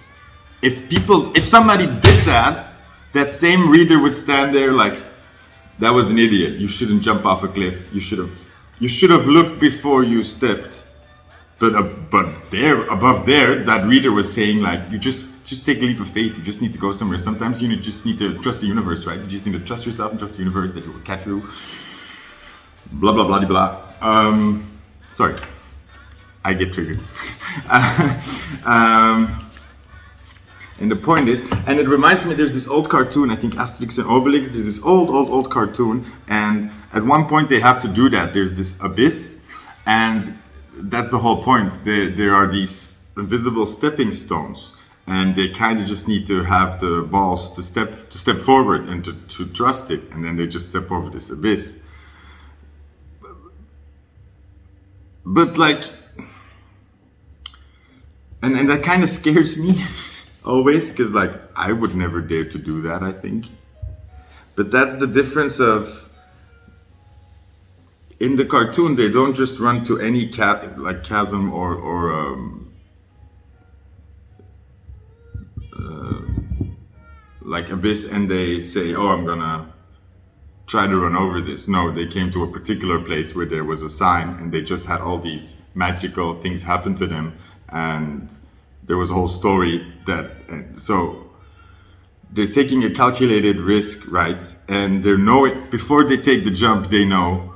If somebody did that, that same reader would stand there like, that was an idiot. You shouldn't jump off a cliff. You should have looked before you stepped. But there, above there, that reader was saying like, you just take a leap of faith. You just need to go somewhere. Sometimes you just need to trust the universe, right? You just need to trust yourself and trust the universe that it will catch you. Blah, blah, blah, blah. Sorry, I get triggered. And the point is, and it reminds me, there's this old cartoon, I think Asterix and Obelix, there's this old cartoon, and at one point they have to do that. There's this abyss, and that's the whole point. There are these invisible stepping stones, and they kind of just need to have the balls to step forward and to trust it, and then they just step over this abyss. But like, and that kind of scares me. Always, because like I would never dare to do that, I think. But that's the difference of, in the cartoon they don't just run to any chasm or like abyss and they say, oh, I'm gonna try to run over this. No, they came to a particular place where there was a sign and they just had all these magical things happen to them, and there was a whole story that, so they're taking a calculated risk, right? And they know it before they take the jump. They know,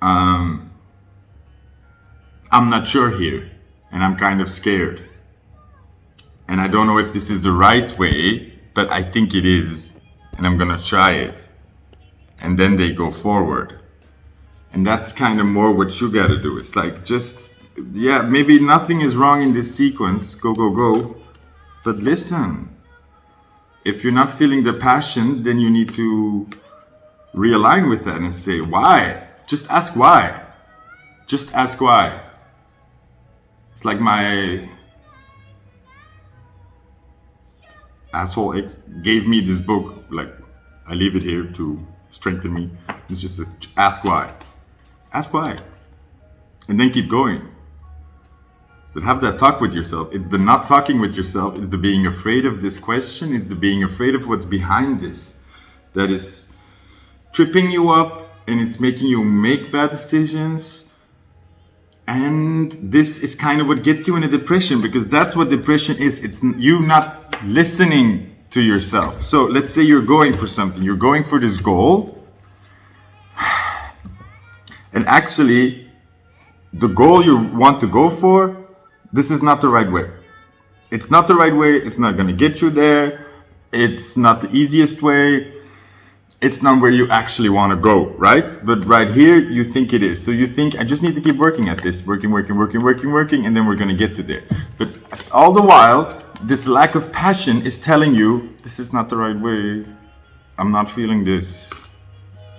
I'm not sure here, and I'm kind of scared, and I don't know if this is the right way, but I think it is, and I'm gonna try it. And then they go forward, and that's kind of more what you gotta do. It's like, just, yeah, maybe nothing is wrong in this sequence, go, but listen, if you're not feeling the passion, then you need to realign with that and say, why? Just ask why. Just ask why. It's like my asshole ex gave me this book, like, I leave it here to strengthen me. It's just ask why. Ask why. And then keep going. But have that talk with yourself. It's the not talking with yourself. It's the being afraid of this question. It's the being afraid of what's behind this. That is tripping you up, and it's making you make bad decisions. And this is kind of what gets you in a depression, because that's what depression is. It's you not listening to yourself. So let's say you're going for something. You're going for this goal. And actually, the goal you want to go for, this is not the right way. It's not the right way. It's not going to get you there. It's not the easiest way. it's not where you actually want to go, right? But right here, you think it is. So you think, I just need to keep working at this, working, and then we're going to get to there. But all the while, this lack of passion is telling you, this is not the right way. I'm not feeling this.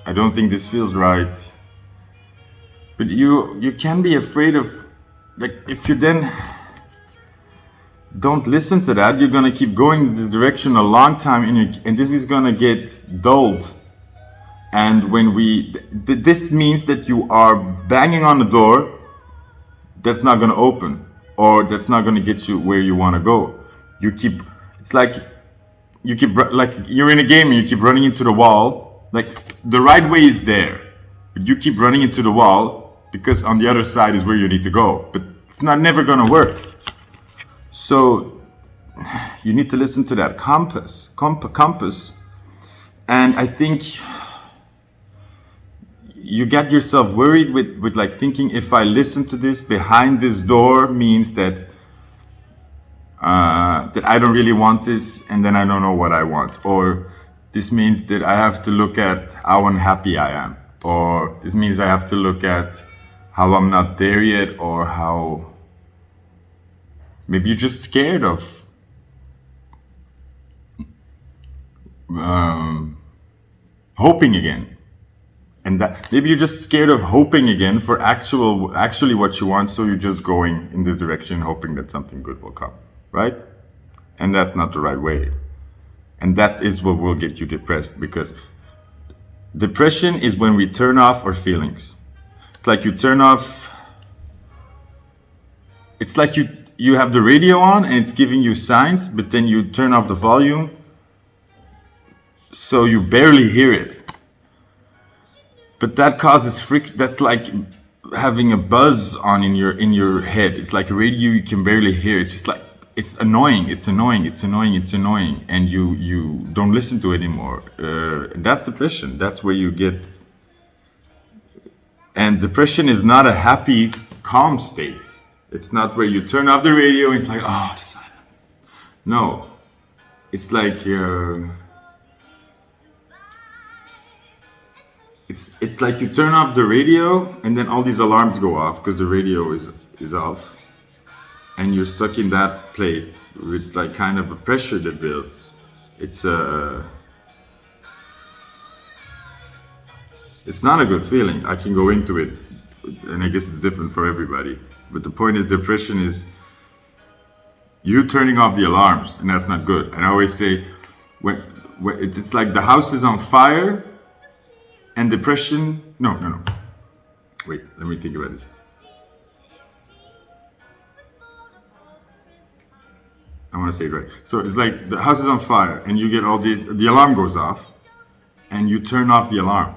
I don't think this feels right. But you can be afraid of, like, if you then don't listen to that, you're gonna keep going in this direction a long time, and this is gonna get dulled. And when this means that you are banging on the door that's not gonna open, or that's not gonna get you where you wanna go. It's like you're in a game and you keep running into the wall. Like, the right way is there, but you keep running into the wall because on the other side is where you need to go. But it's never gonna work. So you need to listen to that compass. And I think you get yourself worried with like thinking, if I listen to this behind this door means that I don't really want this, and then I don't know what I want. Or this means that I have to look at how unhappy I am. Or this means I have to look at how I'm not there yet, or how maybe you're just scared of hoping again. And that maybe you're just scared of hoping again for actually what you want, so you're just going in this direction hoping that something good will come, right? And that's not the right way. And that is what will get you depressed, because depression is when we turn off our feelings. It's like you turn off, it's like you have the radio on and it's giving you signs, but then you turn off the volume so you barely hear it. But that causes that's like having a buzz on in your head. It's like a radio you can barely hear. It's just like, it's annoying, and you don't listen to it anymore. That's depression. That's where you get. And depression is not a happy, calm state. It's not where you turn off the radio and it's like, oh, the silence. No, it's like it's like you turn off the radio and then all these alarms go off because the radio is off, and you're stuck in that place. It's like kind of a pressure that builds. It's not a good feeling. I can go into it, and I guess it's different for everybody. But the point is, depression is you turning off the alarms, and that's not good. And I always say, when it's like the house is on fire, and depression. No. Wait, let me think about this. I want to say it right. So it's like the house is on fire, and you get all these. The alarm goes off, and you turn off the alarm.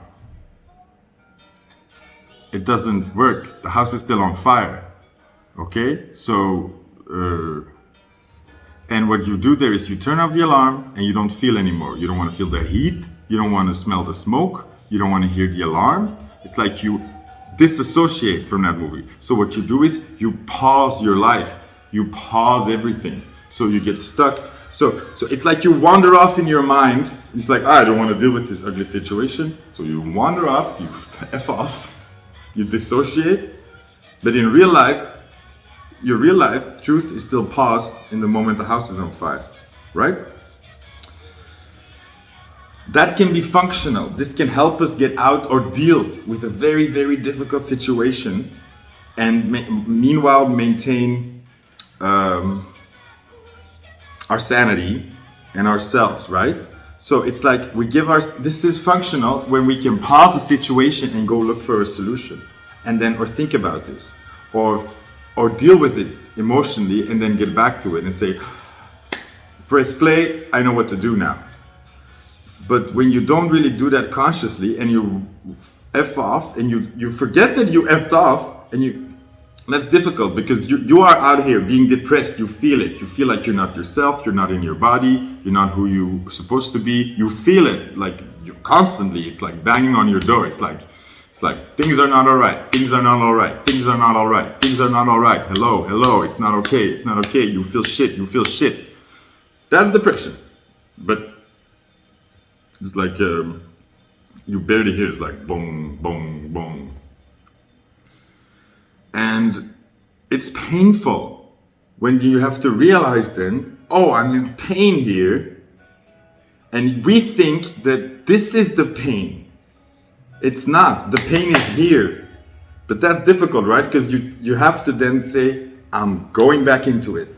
It doesn't work. The house is still on fire. Okay? So, and what you do there is you turn off the alarm and you don't feel anymore. You don't want to feel the heat. You don't want to smell the smoke. You don't want to hear the alarm. It's like you disassociate from that movie. So what you do is you pause your life. You pause everything. So you get stuck. So it's like you wander off in your mind. It's like, I don't want to deal with this ugly situation. So you wander off, you F off. You dissociate, but in real life, your real life truth is still paused in the moment the house is on fire, right? That can be functional. This can help us get out or deal with a very, very difficult situation, and meanwhile maintain our sanity and ourselves, right? So it's like this is functional when we can pause the situation and go look for a solution, and then, or think about this, or deal with it emotionally, and then get back to it and say, press play, I know what to do now. But when you don't really do that consciously, and you F off, and you forget that you F'd off, and that's difficult, because you are out here being depressed. You feel it. You feel like you're not yourself. You're not in your body. You're not who you're supposed to be. You feel it, like you constantly. It's like banging on your door. It's like things are not all right. Things are not all right. Things are not all right. Things are not all right. Hello. It's not okay. It's not okay. You feel shit. That's depression. But it's like you barely hear. It's like boom, boom, boom. And it's painful when you have to realize then, oh, I'm in pain here. And we think that this is the pain. It's not. The pain is here. But that's difficult, right? Because you have to then say, I'm going back into it.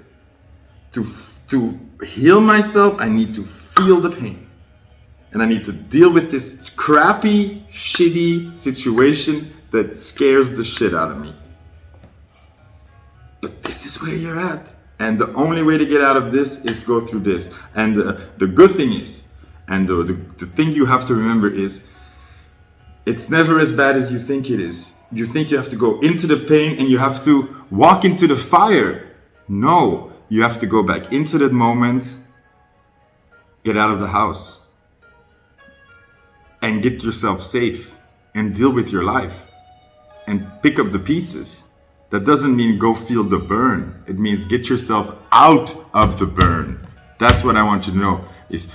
To heal myself, I need to feel the pain. And I need to deal with this crappy, shitty situation that scares the shit out of me. But this is where you're at. And the only way to get out of this is go through this. And the good thing is, and the thing you have to remember is, it's never as bad as you think it is. You think you have to go into the pain and you have to walk into the fire. No, you have to go back into that moment, get out of the house, and get yourself safe and deal with your life and pick up the pieces. That doesn't mean go feel the burn. It means get yourself out of the burn. That's what I want you to know, is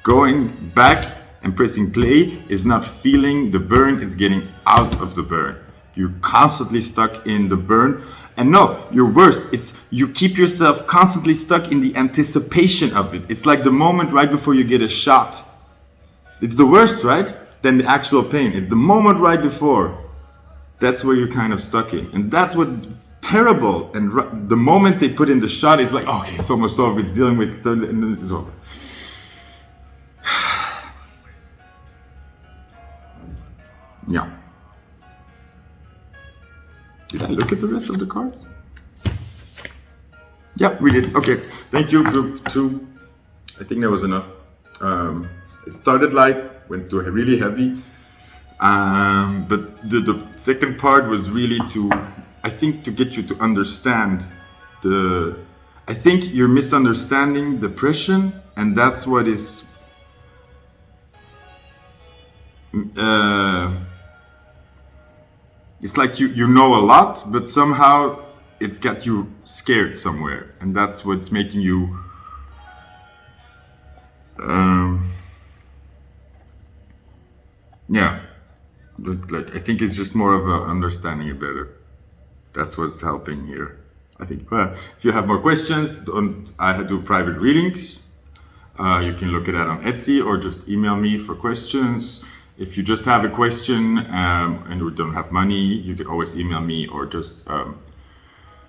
going back and pressing play is not feeling the burn, it's getting out of the burn. You're constantly stuck in the burn. And no, you're worse. It's you keep yourself constantly stuck in the anticipation of it. It's like the moment right before you get a shot. It's the worst, right? Than the actual pain. It's the moment right before. That's where you're kind of stuck in. And that's what's terrible. And the moment they put in the shot, it's like, okay, it's almost over. It's dealing with, and then it's over. Yeah. Did I look at the rest of the cards? Yeah, we did. Okay. Thank you, group 2. I think that was enough. It started light, went to really heavy. But the second part was really to get you to understand I think you're misunderstanding depression, and that's what is it's like you know a lot, but somehow it's got you scared somewhere, and that's what's making you yeah. Like I think it's just more of a understanding it better. That's what's helping here. I think if you have more questions, I do private readings. You can look at that on Etsy or just email me for questions. If you just have a question and you don't have money, you can always email me or just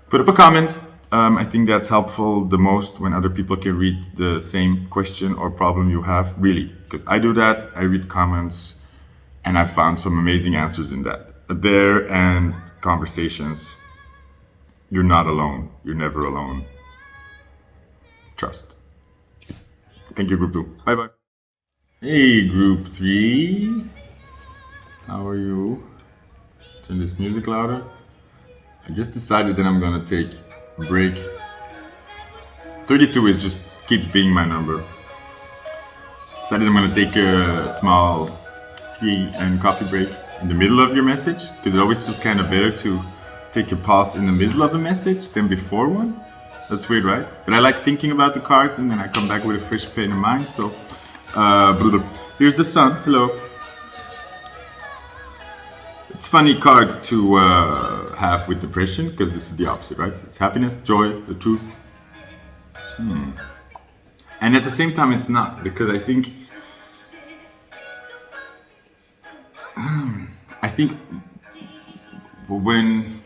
put up a comment. I think that's helpful the most when other people can read the same question or problem you have, really. Because I do that, I read comments, and I found some amazing answers in that. There and conversations. You're not alone. You're never alone. Trust. Thank you, group 2. Bye-bye. Hey, group 3. How are you? Turn this music louder. I just decided that I'm gonna take a break. 32 is just keeps being my number. Decided I'm gonna take a small tea and coffee break in the middle of your message, because it always feels kind of better to take a pause in the middle of a message than before one. That's weird, right? But I like thinking about the cards and then I come back with a fresh pain in mind. So here's the Sun. Hello. It's a funny card to have with depression, because this is the opposite, right? It's happiness, joy, the truth. And at the same time it's not, because I think when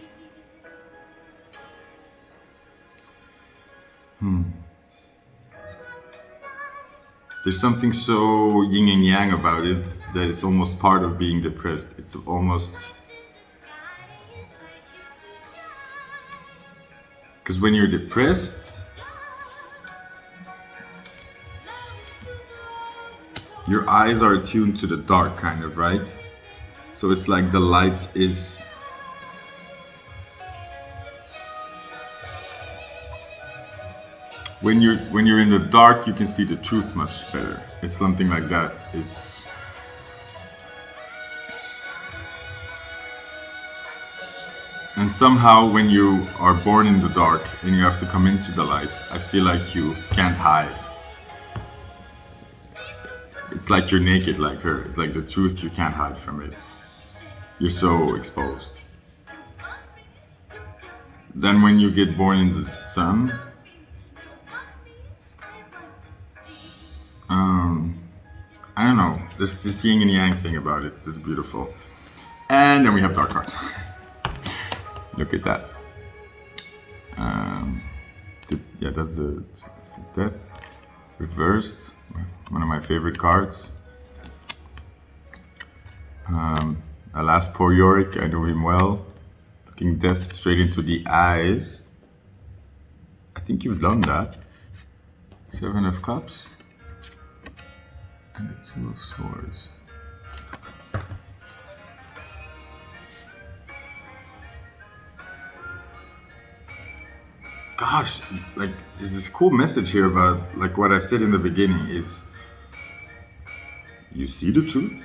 there's something so yin and yang about it that it's almost part of being depressed. It's almost, because when you're depressed, your eyes are attuned to the dark, kind of, right? So it's like the light is when you're in the dark, you can see the truth much better. It's something like that. It's and somehow when you are born in the dark and you have to come into the light, I feel like you can't hide. It's like you're naked like her. It's like the truth, you can't hide from it. You're so exposed. Then when you get born in the sun, I don't know. There's this yin and yang thing about it. It's beautiful. And then we have dark cards. Look at that. Yeah, that's the death reversed. One of my favorite cards. Alas, poor Yorick. I know him well. Looking death straight into the eyes. I think you've done that. 7 of Cups. And the 2 of Swords. Gosh, like there's this cool message here about like what I said in the beginning. It's you see the truth,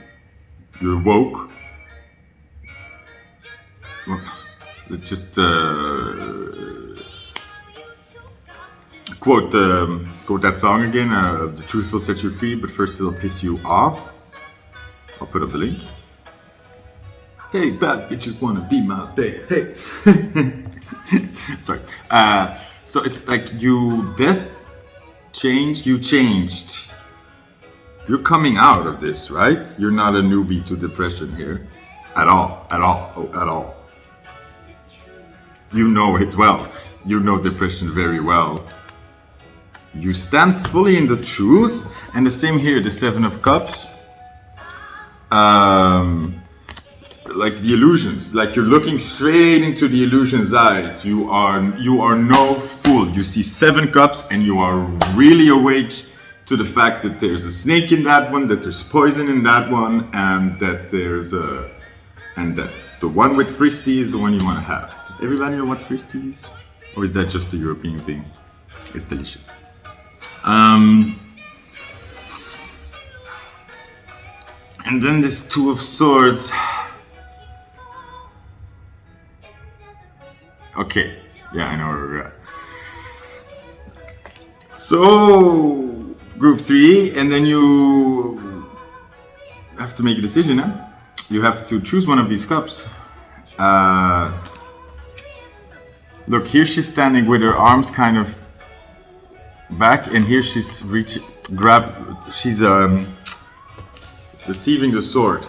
you're woke. Well, let's just quote that song again. The truth will set you free, but first it'll piss you off. I'll put up the link. Hey, bad bitches wanna be my babe. Hey. Sorry. So it's like death changed, you changed. You're coming out of this, right? You're not a newbie to depression here. At all. You know it well. You know depression very well. You stand fully in the truth. And the same here, the 7 of Cups. Like the illusions, like you're looking straight into the illusion's eyes. You are no fool. You see 7 cups and you are really awake to the fact that there's a snake in that one, that there's poison in that one, and that that the one with fristy is the one you want to have. Does everybody know what fristy is? Or is that just a European thing? It's delicious. And then this 2 of Swords. Okay, yeah, I know where we're at. So, group 3, and then you have to make a decision, huh? You have to choose one of these cups. Look, here she's standing with her arms kind of back, and here she's she's receiving the sword.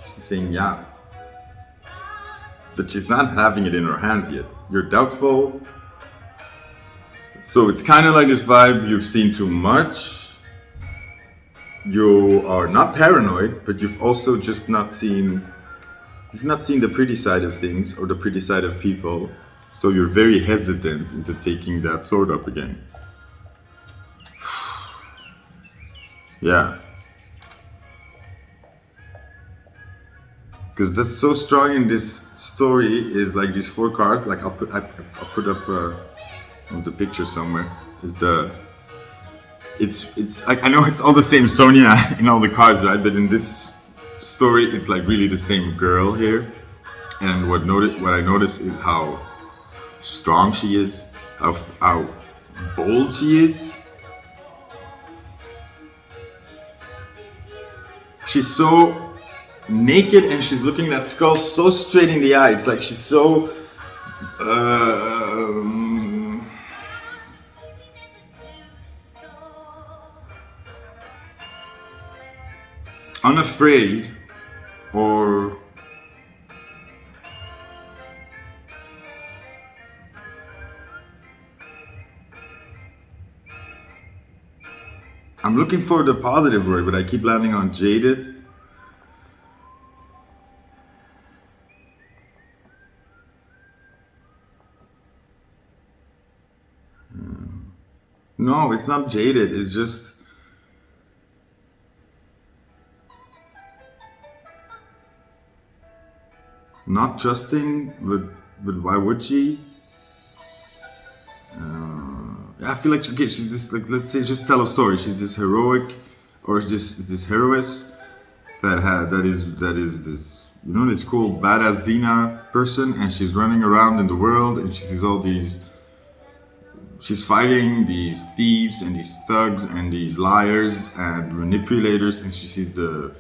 She's saying yes. But she's not having it in her hands yet. You're doubtful. So it's kind of like this vibe, you've seen too much. You are not paranoid, but you've also just not seen the pretty side of things or the pretty side of people. So you're very hesitant into taking that sword up again. Yeah. Because that's so strong in this story is like these 4 cards. Like I'll put up the picture somewhere. It's like I know it's all the same Sonja in all the cards, right? But in this story, it's like really the same girl here. And what I notice is how strong she is, how bold she is. She's so naked and she's looking at Skull so straight in the eye. It's like she's so unafraid, or I'm looking for the positive word, but I keep landing on jaded. No, it's not jaded. It's just not trusting. But why would she? I feel like okay, she's just like, let's say, just tell a story. She's this heroic, or just this heroess that is this, you know, this cool badass Xena person, and she's running around in the world and she sees all these. she's fighting these thieves and these thugs and these liars and manipulators, and she sees the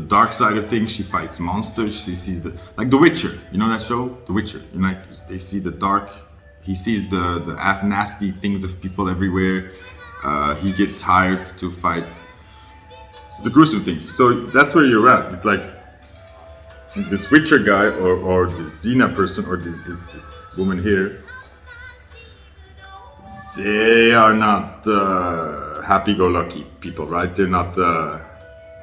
dark side of things. She fights monsters. She sees like The Witcher. You know that show, The Witcher? You know, like they see the dark. He sees the nasty things of people everywhere. He gets hired to fight the gruesome things. So that's where you're at. It's like this Witcher guy or this Xena person or this woman here. They are not happy-go-lucky people, right? They're not,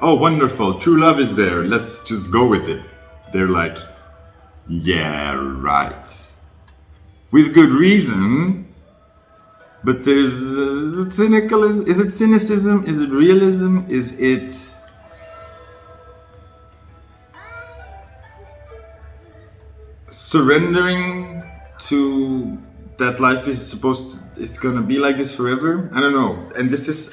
oh, wonderful, true love is there, let's just go with it. They're like, yeah, right. With good reason, but there's, is it cynical? Is it cynicism? Is it realism? Is it... surrendering to that life is gonna be like this forever? I don't know. And this is,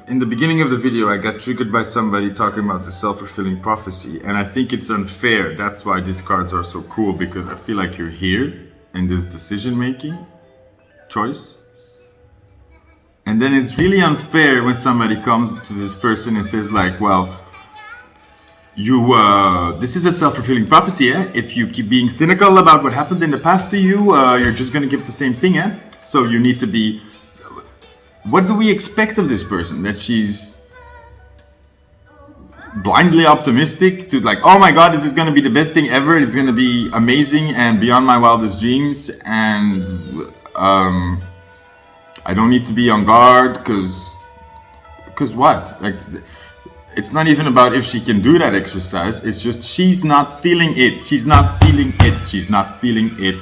in the beginning of the video, I got triggered by somebody talking about the self-fulfilling prophecy, and I think it's unfair. That's why these cards are so cool, because I feel like you're here in this decision-making choice. And then it's really unfair when somebody comes to this person and says like, well, this is a self-fulfilling prophecy, eh? If you keep being cynical about what happened in the past to you, you're just gonna get the same thing, eh? So you need to be... What do we expect of this person? That she's blindly optimistic to like, oh my god, this is gonna be the best thing ever, it's gonna be amazing and beyond my wildest dreams, and I don't need to be on guard, because what? Like, it's not even about if she can do that exercise, it's just she's not feeling it. She's not feeling it. She's not feeling it.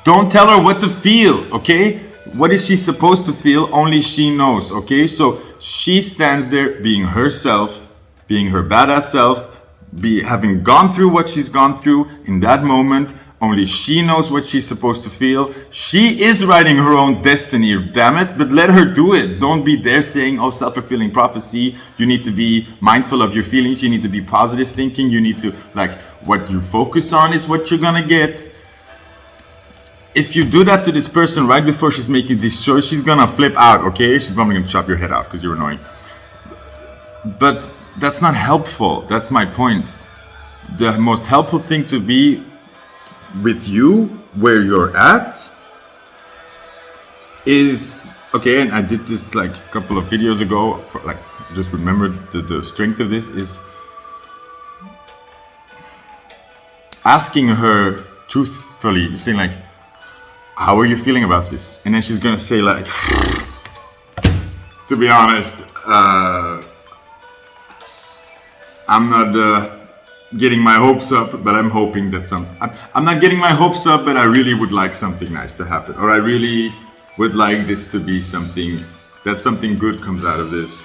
Don't tell her what to feel, okay? What is she supposed to feel? Only she knows, okay? So she stands there being herself, being her badass self, having gone through what she's gone through in that moment. Only she knows what she's supposed to feel. She is writing her own destiny, damn it, but let her do it. Don't be there saying, oh, self-fulfilling prophecy. You need to be mindful of your feelings. You need to be positive thinking. You need to, like, what you focus on is what you're gonna get. If you do that to this person right before she's making this choice, she's gonna flip out, okay? She's probably gonna chop your head off because you're annoying. But that's not helpful. That's my point. The most helpful thing to be with you where you're at is, okay, and I did this like a couple of videos ago, for, like, just remember the strength of this is asking her truthfully, saying like, how are you feeling about this? And then she's gonna say like, to be honest, I'm not getting my hopes up, but I'm hoping that I'm not getting my hopes up, but I really would like something nice to happen, or I really would like this to be something, that something good comes out of this.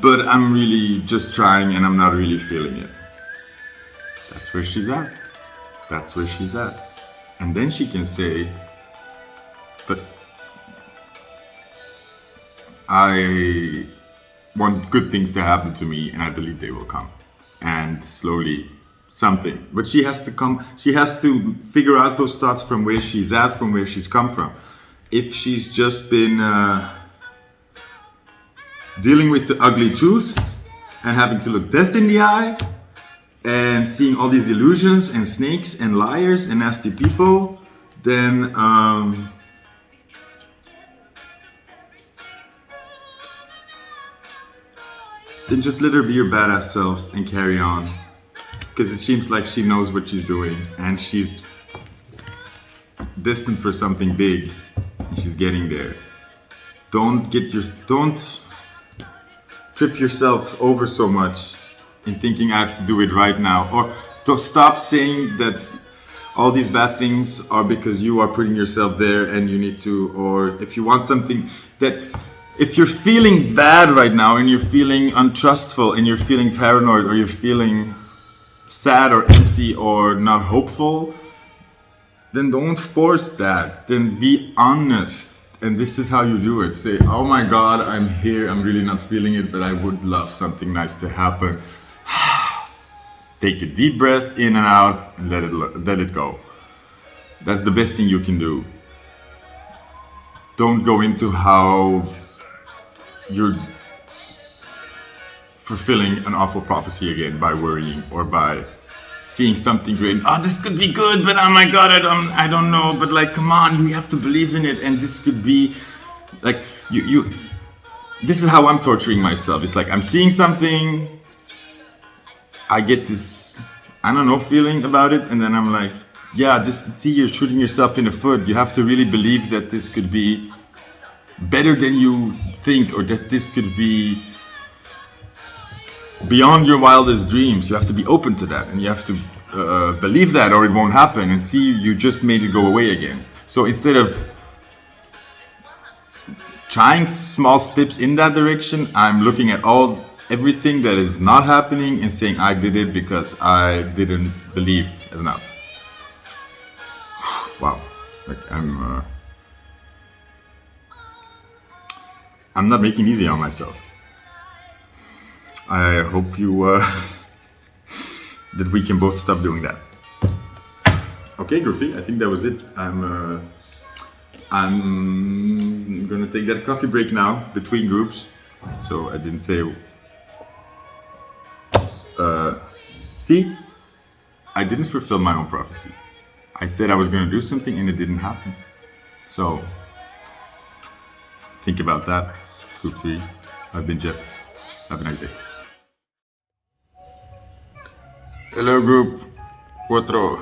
But I'm really just trying and I'm not really feeling it. That's where she's at. That's where she's at. And then she can say, but I want good things to happen to me and I believe they will come. And slowly something. But she has to figure out those thoughts from where she's at, from where she's come from. If she's just been dealing with the ugly truth and having to look death in the eye and seeing all these illusions and snakes and liars and nasty people, then just let her be your badass self and carry on, because it seems like she knows what she's doing and she's destined for something big and she's getting there. Don't trip yourself over so much in thinking I have to do it right now, or to stop saying that all these bad things are because you are putting yourself there and you need to, or if you want something that, if you're feeling bad right now and you're feeling untrustful and you're feeling paranoid or you're feeling sad or empty or not hopeful, then don't force that. Then be honest. And this is how you do it. Say, oh my God, I'm here. I'm really not feeling it, but I would love something nice to happen. Take a deep breath in and out and let it go. That's the best thing you can do. Don't go into how you're fulfilling an awful prophecy again by worrying or by seeing something great. Oh, this could be good, but oh my God, I don't know. But like, come on, you have to believe in it. And this could be like, this is how I'm torturing myself. It's like, I'm seeing something, I get this, I don't know, feeling about it. And then I'm like, yeah, just see, you're shooting yourself in the foot. You have to really believe that this could be better than you think, or that this could be beyond your wildest dreams. You have to be open to that, and you have to believe that, or it won't happen. And see, you just made it go away again. So instead of trying small steps in that direction, I'm looking at everything that is not happening and saying I did it because I didn't believe enough. Wow, like I'm not making it easy on myself. I hope you that we can both stop doing that. Okay, group 3, I think that was it. I'm gonna take that coffee break now between groups. So I didn't say. See, I didn't fulfill my own prophecy. I said I was gonna do something and it didn't happen. So think about that. Group 3. I've been Jeff. Have a nice day. Hello, group. Cuatro.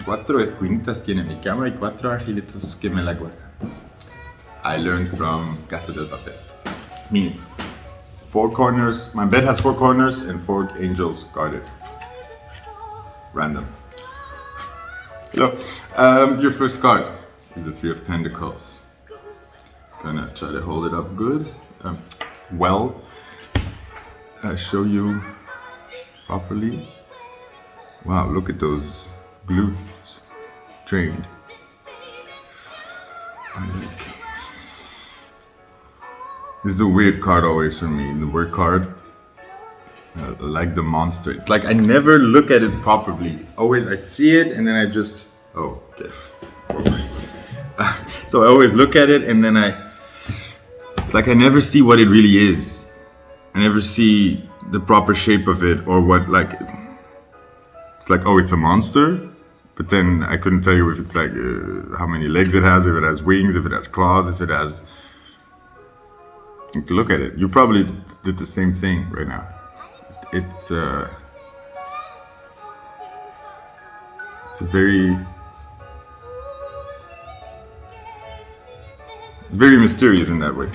Cuatro esquinitas tiene mi cama y 4 angelitos que me la guardan. I learned from Casa del Papel. Means 4 corners. My bed has 4 corners and 4 angels guard it. Random. Hello. Your first card is the 3 of Pentacles. Gonna try to hold it up good. Show you properly. Wow, look at those glutes trained. This is a weird card always for me. The word card, like the monster. It's like I never look at it properly. It's always I see it and then I just okay. So I always look at it and then it's like I never see what it really is. I never see the proper shape of it or what it's like, oh, it's a monster, but then I couldn't tell you if it's like how many legs it has, if it has wings, if it has claws, if it has. Look at it. You probably did the same thing right now. It's very mysterious in that way.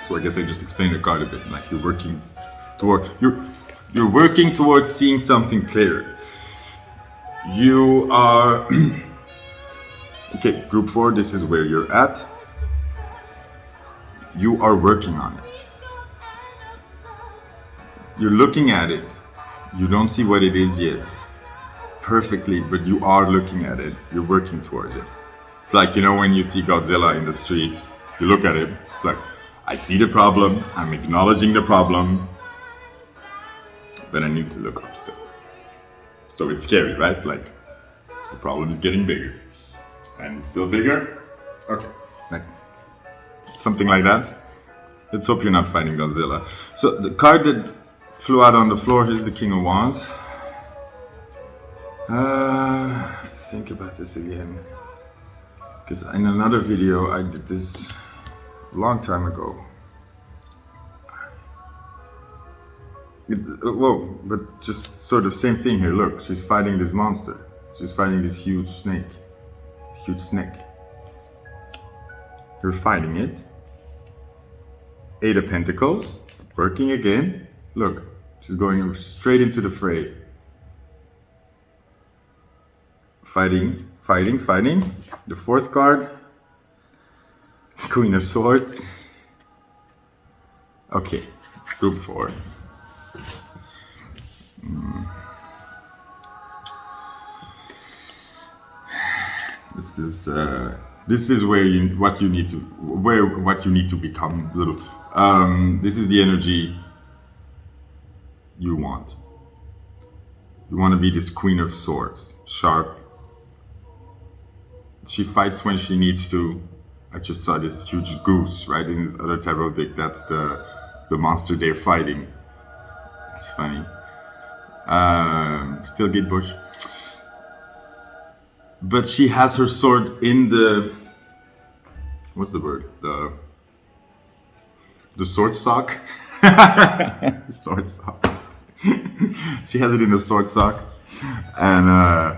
So I guess I just explained the card a bit. Like you're working towards seeing something clearer. You are okay. Group 4. This is where you're at. You are working on it. You're looking at it. You don't see what it is yet perfectly, but you are looking at it. You're working towards it. It's like, when you see Godzilla in the streets, you look at it. It's like, I see the problem. I'm acknowledging the problem, but I need to look up still. So it's scary, right? Like the problem is getting bigger, and it's still bigger. Okay, like something like that. Let's hope you're not fighting Godzilla. So the card that flew out on the floor is the King of Wands. I have to think about this again, because in another video I did this a long time ago. But just sort of same thing here. Look, she's fighting this monster. She's fighting this huge snake. This huge snake. You're fighting it. 8 of Pentacles, working again. Look, she's going straight into the fray. Fighting. The 4th card, Queen of Swords. Okay, group 4. This is where what you need to become. This is the energy you want. You want to be this Queen of Swords, sharp. She fights when she needs to. I just saw this huge goose, right, in this other tarot deck. That's the monster they're fighting. It's funny. Still get bush. But she has her sword in the... What's the word? The sword sock? Sword sock. She has it in the sword sock. And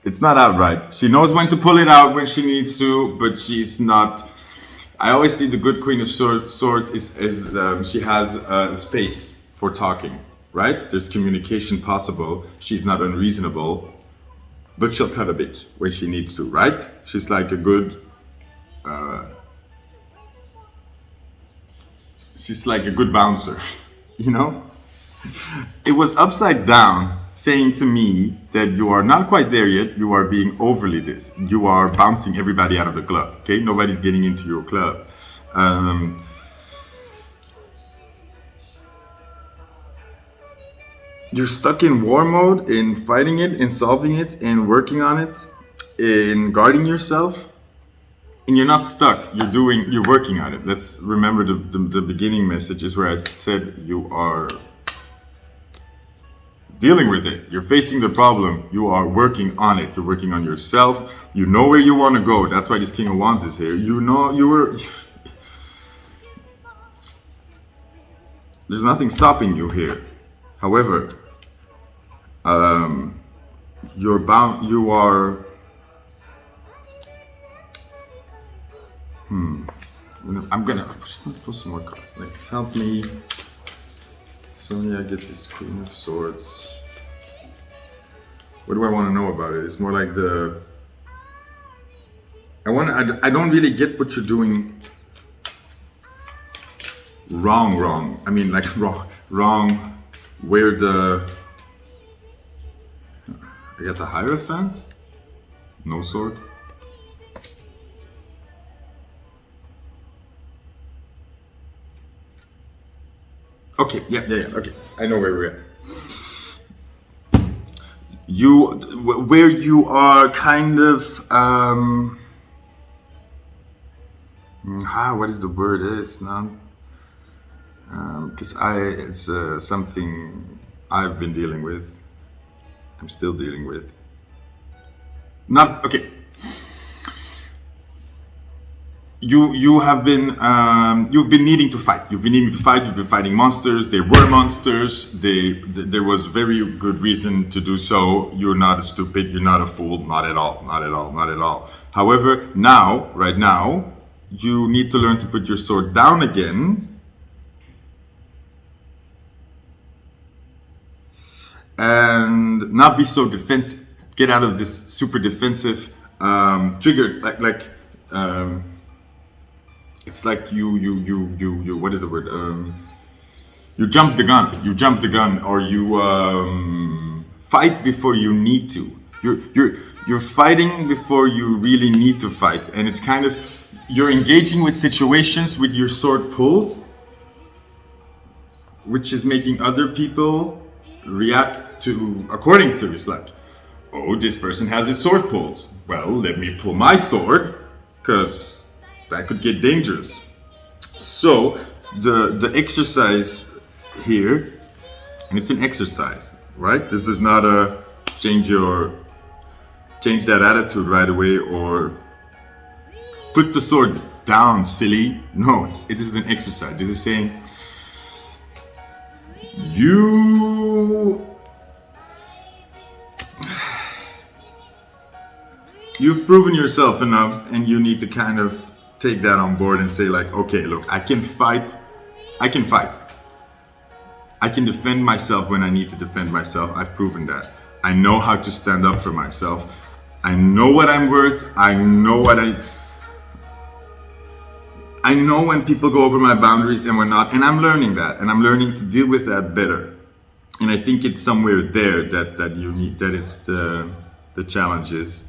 it's not out right. She knows when to pull it out when she needs to, but she's not... I always see the good Queen of Swords is she has space for talking, right? There's communication possible. She's not unreasonable, but she'll cut a bit when she needs to, right? She's like a good... she's like a good bouncer, you know? It was upside down saying to me that you are not quite there yet, you are being overly this. You are bouncing everybody out of the club, okay? Nobody's getting into your club. You're stuck in war mode, in fighting it, in solving it, in working on it, in guarding yourself. And you're not stuck, you're working on it. Let's remember the beginning messages where I said you are dealing with it. You're facing the problem. You are working on it. You're working on yourself. You know where you want to go. That's why this King of Wands is here. You know there's nothing stopping you here. However, you're bound. You are. I'm gonna pull some more cards. Like, help me. Sonja, get this Queen of Swords. What do I want to know about it? It's more like I don't really get what you're doing wrong. I mean, like wrong where I got the Hierophant? No sword. Okay, yeah, okay. I know where we're at. Where you are kind of, what is the word? It's not, because it's something I've been dealing with. I'm still dealing with. Not, okay. You've been needing to fight. You've been fighting monsters. There were monsters. There was very good reason to do so. You're not a stupid. You're not a fool. Not at all. However, right now, you need to learn to put your sword down again. And not be so defensive. Get out of this super defensive, triggered, it's like you what is the word? You jump the gun, or you fight before you need to. You're fighting before you really need to fight, and it's kind of you're engaging with situations with your sword pulled, which is making other people react to according to. It's like, oh, this person has his sword pulled. Well, let me pull my sword, because that could get dangerous. So the exercise here, and it's an exercise, right? This is not a change that attitude right away, or put the sword down, silly. No, it is an exercise. This is saying you've proven yourself enough, and you need to kind of take that on board and say, like, okay, look, I can fight. I can defend myself when I need to defend myself. I've proven that. I know how to stand up for myself. I know what I'm worth. I know when people go over my boundaries and when not, and I'm learning that, and I'm learning to deal with that better. And I think it's somewhere there that you need, that it's the challenge is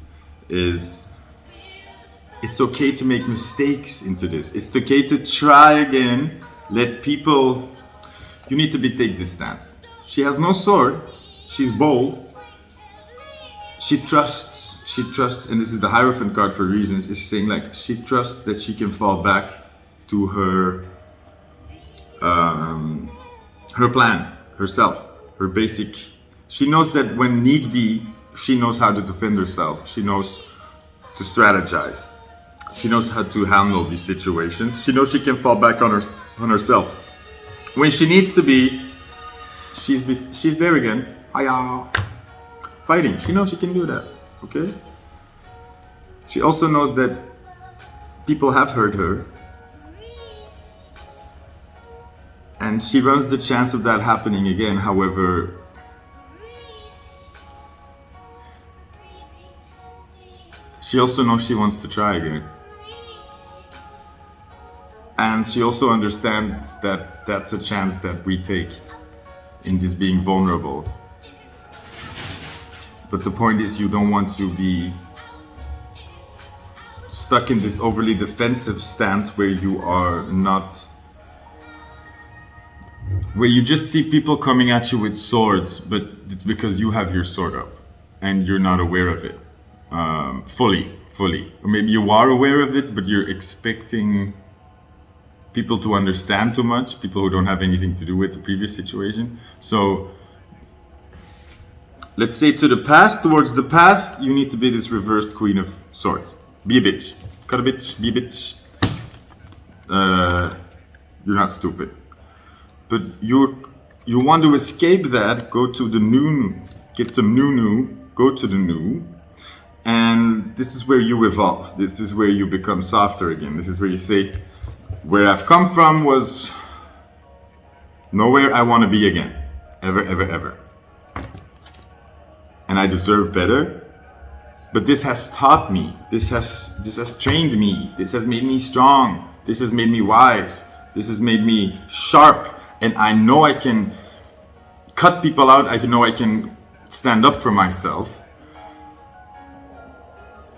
it's okay to make mistakes into this. It's okay to try again. Let people, you need to take this stance. She has no sword. She's bold. She trusts, and this is the Hierophant card for reasons, is saying like, she trusts that she can fall back to her plan, herself, her basic. She knows that when need be, she knows how to defend herself. She knows to strategize. She knows how to handle these situations. She knows she can fall back on herself. When she needs to be, she's there again. Hiya. Fighting. She knows she can do that. Okay? She also knows that people have hurt her. And she runs the chance of that happening again. However, she also knows she wants to try again. And she also understands that that's a chance that we take in this being vulnerable. But the point is, you don't want to be stuck in this overly defensive stance where you are not, where you just see people coming at you with swords, but it's because you have your sword up and you're not aware of it fully. Or maybe you are aware of it, but you're expecting people to understand too much, people who don't have anything to do with the previous situation. So let's say towards the past, you need to be this reversed Queen of Swords. Be a bitch. Cut a bitch, be a bitch. You're not stupid. But you want to escape that, go to the new, get some new, go to the new. And this is where you evolve. This is where you become softer again. This is where you say, where I've come from was nowhere I want to be again. Ever. And I deserve better. But this has taught me. This has trained me. This has made me strong. This has made me wise. This has made me sharp. And I know I can cut people out. I know I can stand up for myself.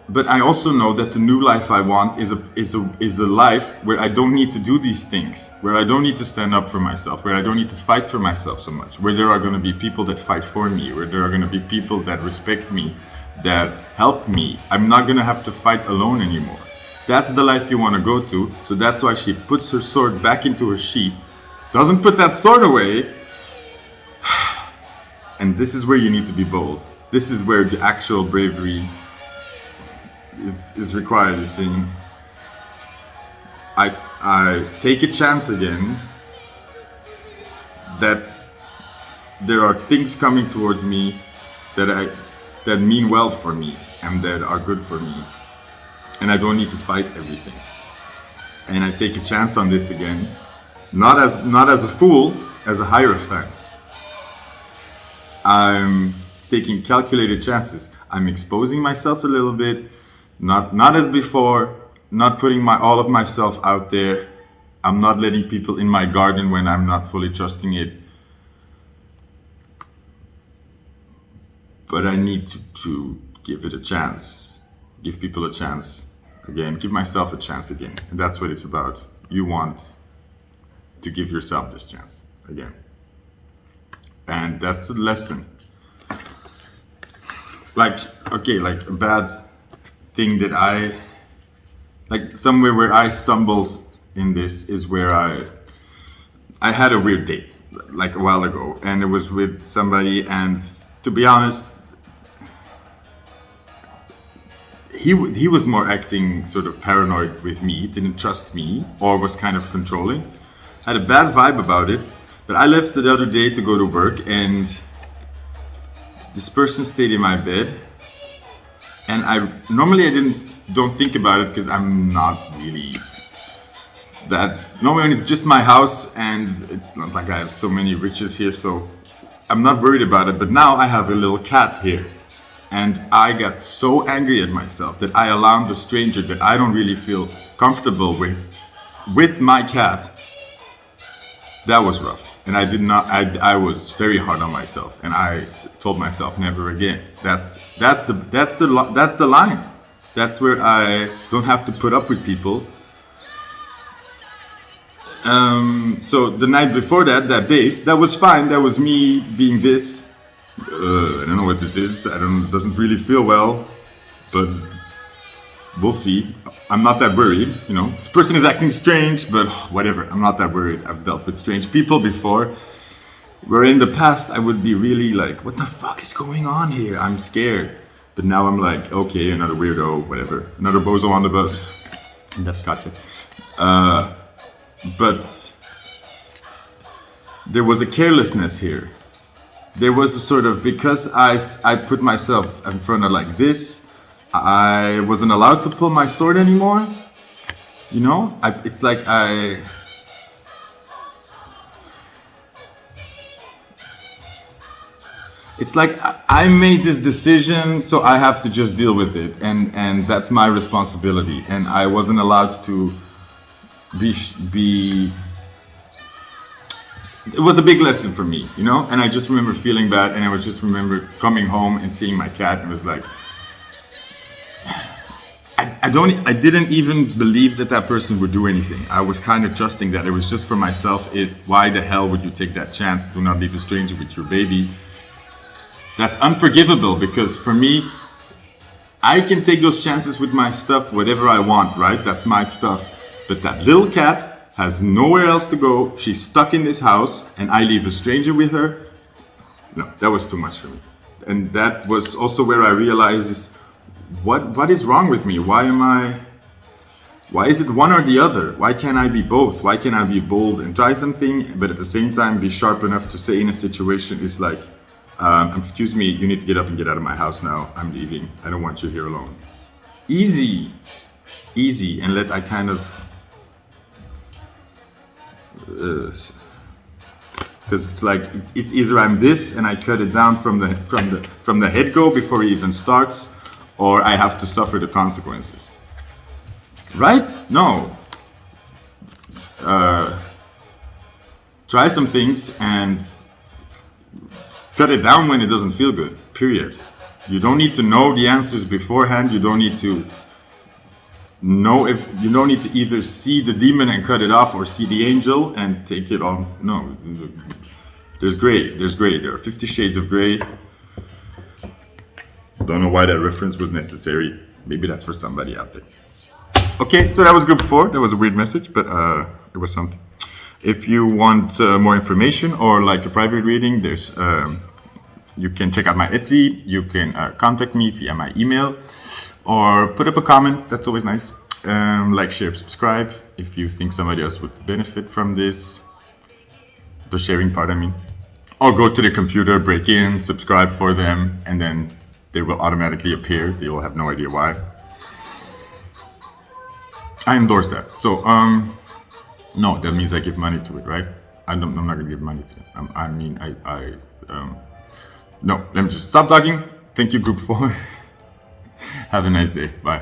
But I also know that the new life I want is a life where I don't need to do these things, where I don't need to stand up for myself, where I don't need to fight for myself so much, where there are going to be people that fight for me, where there are going to be people that respect me, that help me. I'm not going to have to fight alone anymore. That's the life you want to go to. So that's why she puts her sword back into her sheath, doesn't put that sword away. And this is where you need to be bold. This is where the actual bravery is required. Is saying, I take a chance again that there are things coming towards me that mean well for me and that are good for me, and I don't need to fight everything. And I take a chance on this again, not as a fool, as a Hierophant. I'm taking calculated chances. I'm exposing myself a little bit. Not as before, not putting all of myself out there. I'm not letting people in my garden when I'm not fully trusting it. But I need to give it a chance. Give people a chance again. Give myself a chance again. And that's what it's about. You want to give yourself this chance again. And that's a lesson. Like a bad thing that somewhere where I stumbled in this is where I had a weird date like a while ago, and it was with somebody, and to be honest, he was more acting sort of paranoid with me, didn't trust me, or was kind of controlling. Had a bad vibe about it. But I left the other day to go to work, and this person stayed in my bed. And normally I don't think about it because I'm not really that. Normally it's just my house, and it's not like I have so many riches here, so I'm not worried about it. But now I have a little cat here, and I got so angry at myself that I allowed a stranger that I don't really feel comfortable with my cat. That was rough, and I was very hard on myself, and I told myself never again. That's the line. That's where I don't have to put up with people So the night before that date, that was fine. That was me being this. I don't know what this is. Doesn't really feel well, but we'll see. I'm not that worried, you know. This person is acting strange, but whatever. I'm not that worried. I've dealt with strange people before. Where in the past I would be really like, what the fuck is going on here? I'm scared. But now I'm like, okay, another weirdo, whatever. Another bozo on the bus. That's gotcha. But there was a carelessness here. There was a sort of, because I put myself in front of like this, I wasn't allowed to pull my sword anymore. You know, it's like I made this decision, so I have to just deal with it, and that's my responsibility. And I wasn't allowed to be. It was a big lesson for me, you know. And I just remember feeling bad, and I just remember coming home and seeing my cat, and it was like, I didn't even believe that person would do anything. I was kind of trusting that it was just for myself. Is why the hell would you take that chance? Do not leave a stranger with your baby. That's unforgivable, because for me, I can take those chances with my stuff, whatever I want, right? That's my stuff. But that little cat has nowhere else to go. She's stuck in this house, and I leave a stranger with her. No, that was too much for me. And that was also where I realized this, what is wrong with me? Why is it one or the other? Why can't I be both? Why can't I be bold and try something, but at the same time be sharp enough to say in a situation is like, excuse me, you need to get up and get out of my house now. I'm leaving. I don't want you here alone. Easy. And let I kind of, because it's like it's either I'm this and I cut it down from the head go before it even starts, or I have to suffer the consequences. Right? No. Try some things and cut it down when it doesn't feel good, period. You don't need to know the answers beforehand. You don't need to know you don't need to either see the demon and cut it off or see the angel and take it on. No, there's gray. There are 50 shades of gray. Don't know why that reference was necessary. Maybe that's for somebody out there. Okay, so that was group 4. That was a weird message, but it was something. If you want more information or like a private reading, there's you can check out my Etsy. You can contact me via my email or put up a comment. That's always nice. Like, share, subscribe if you think somebody else would benefit from this. The sharing part, I mean. Or go to the computer, break in, subscribe for them, and then they will automatically appear. They will have no idea why. I endorse that. So, no, that means I give money to it, right? I'm not going to give money to it. No, let me just stop talking. Thank you, group 4. Have a nice day. Bye.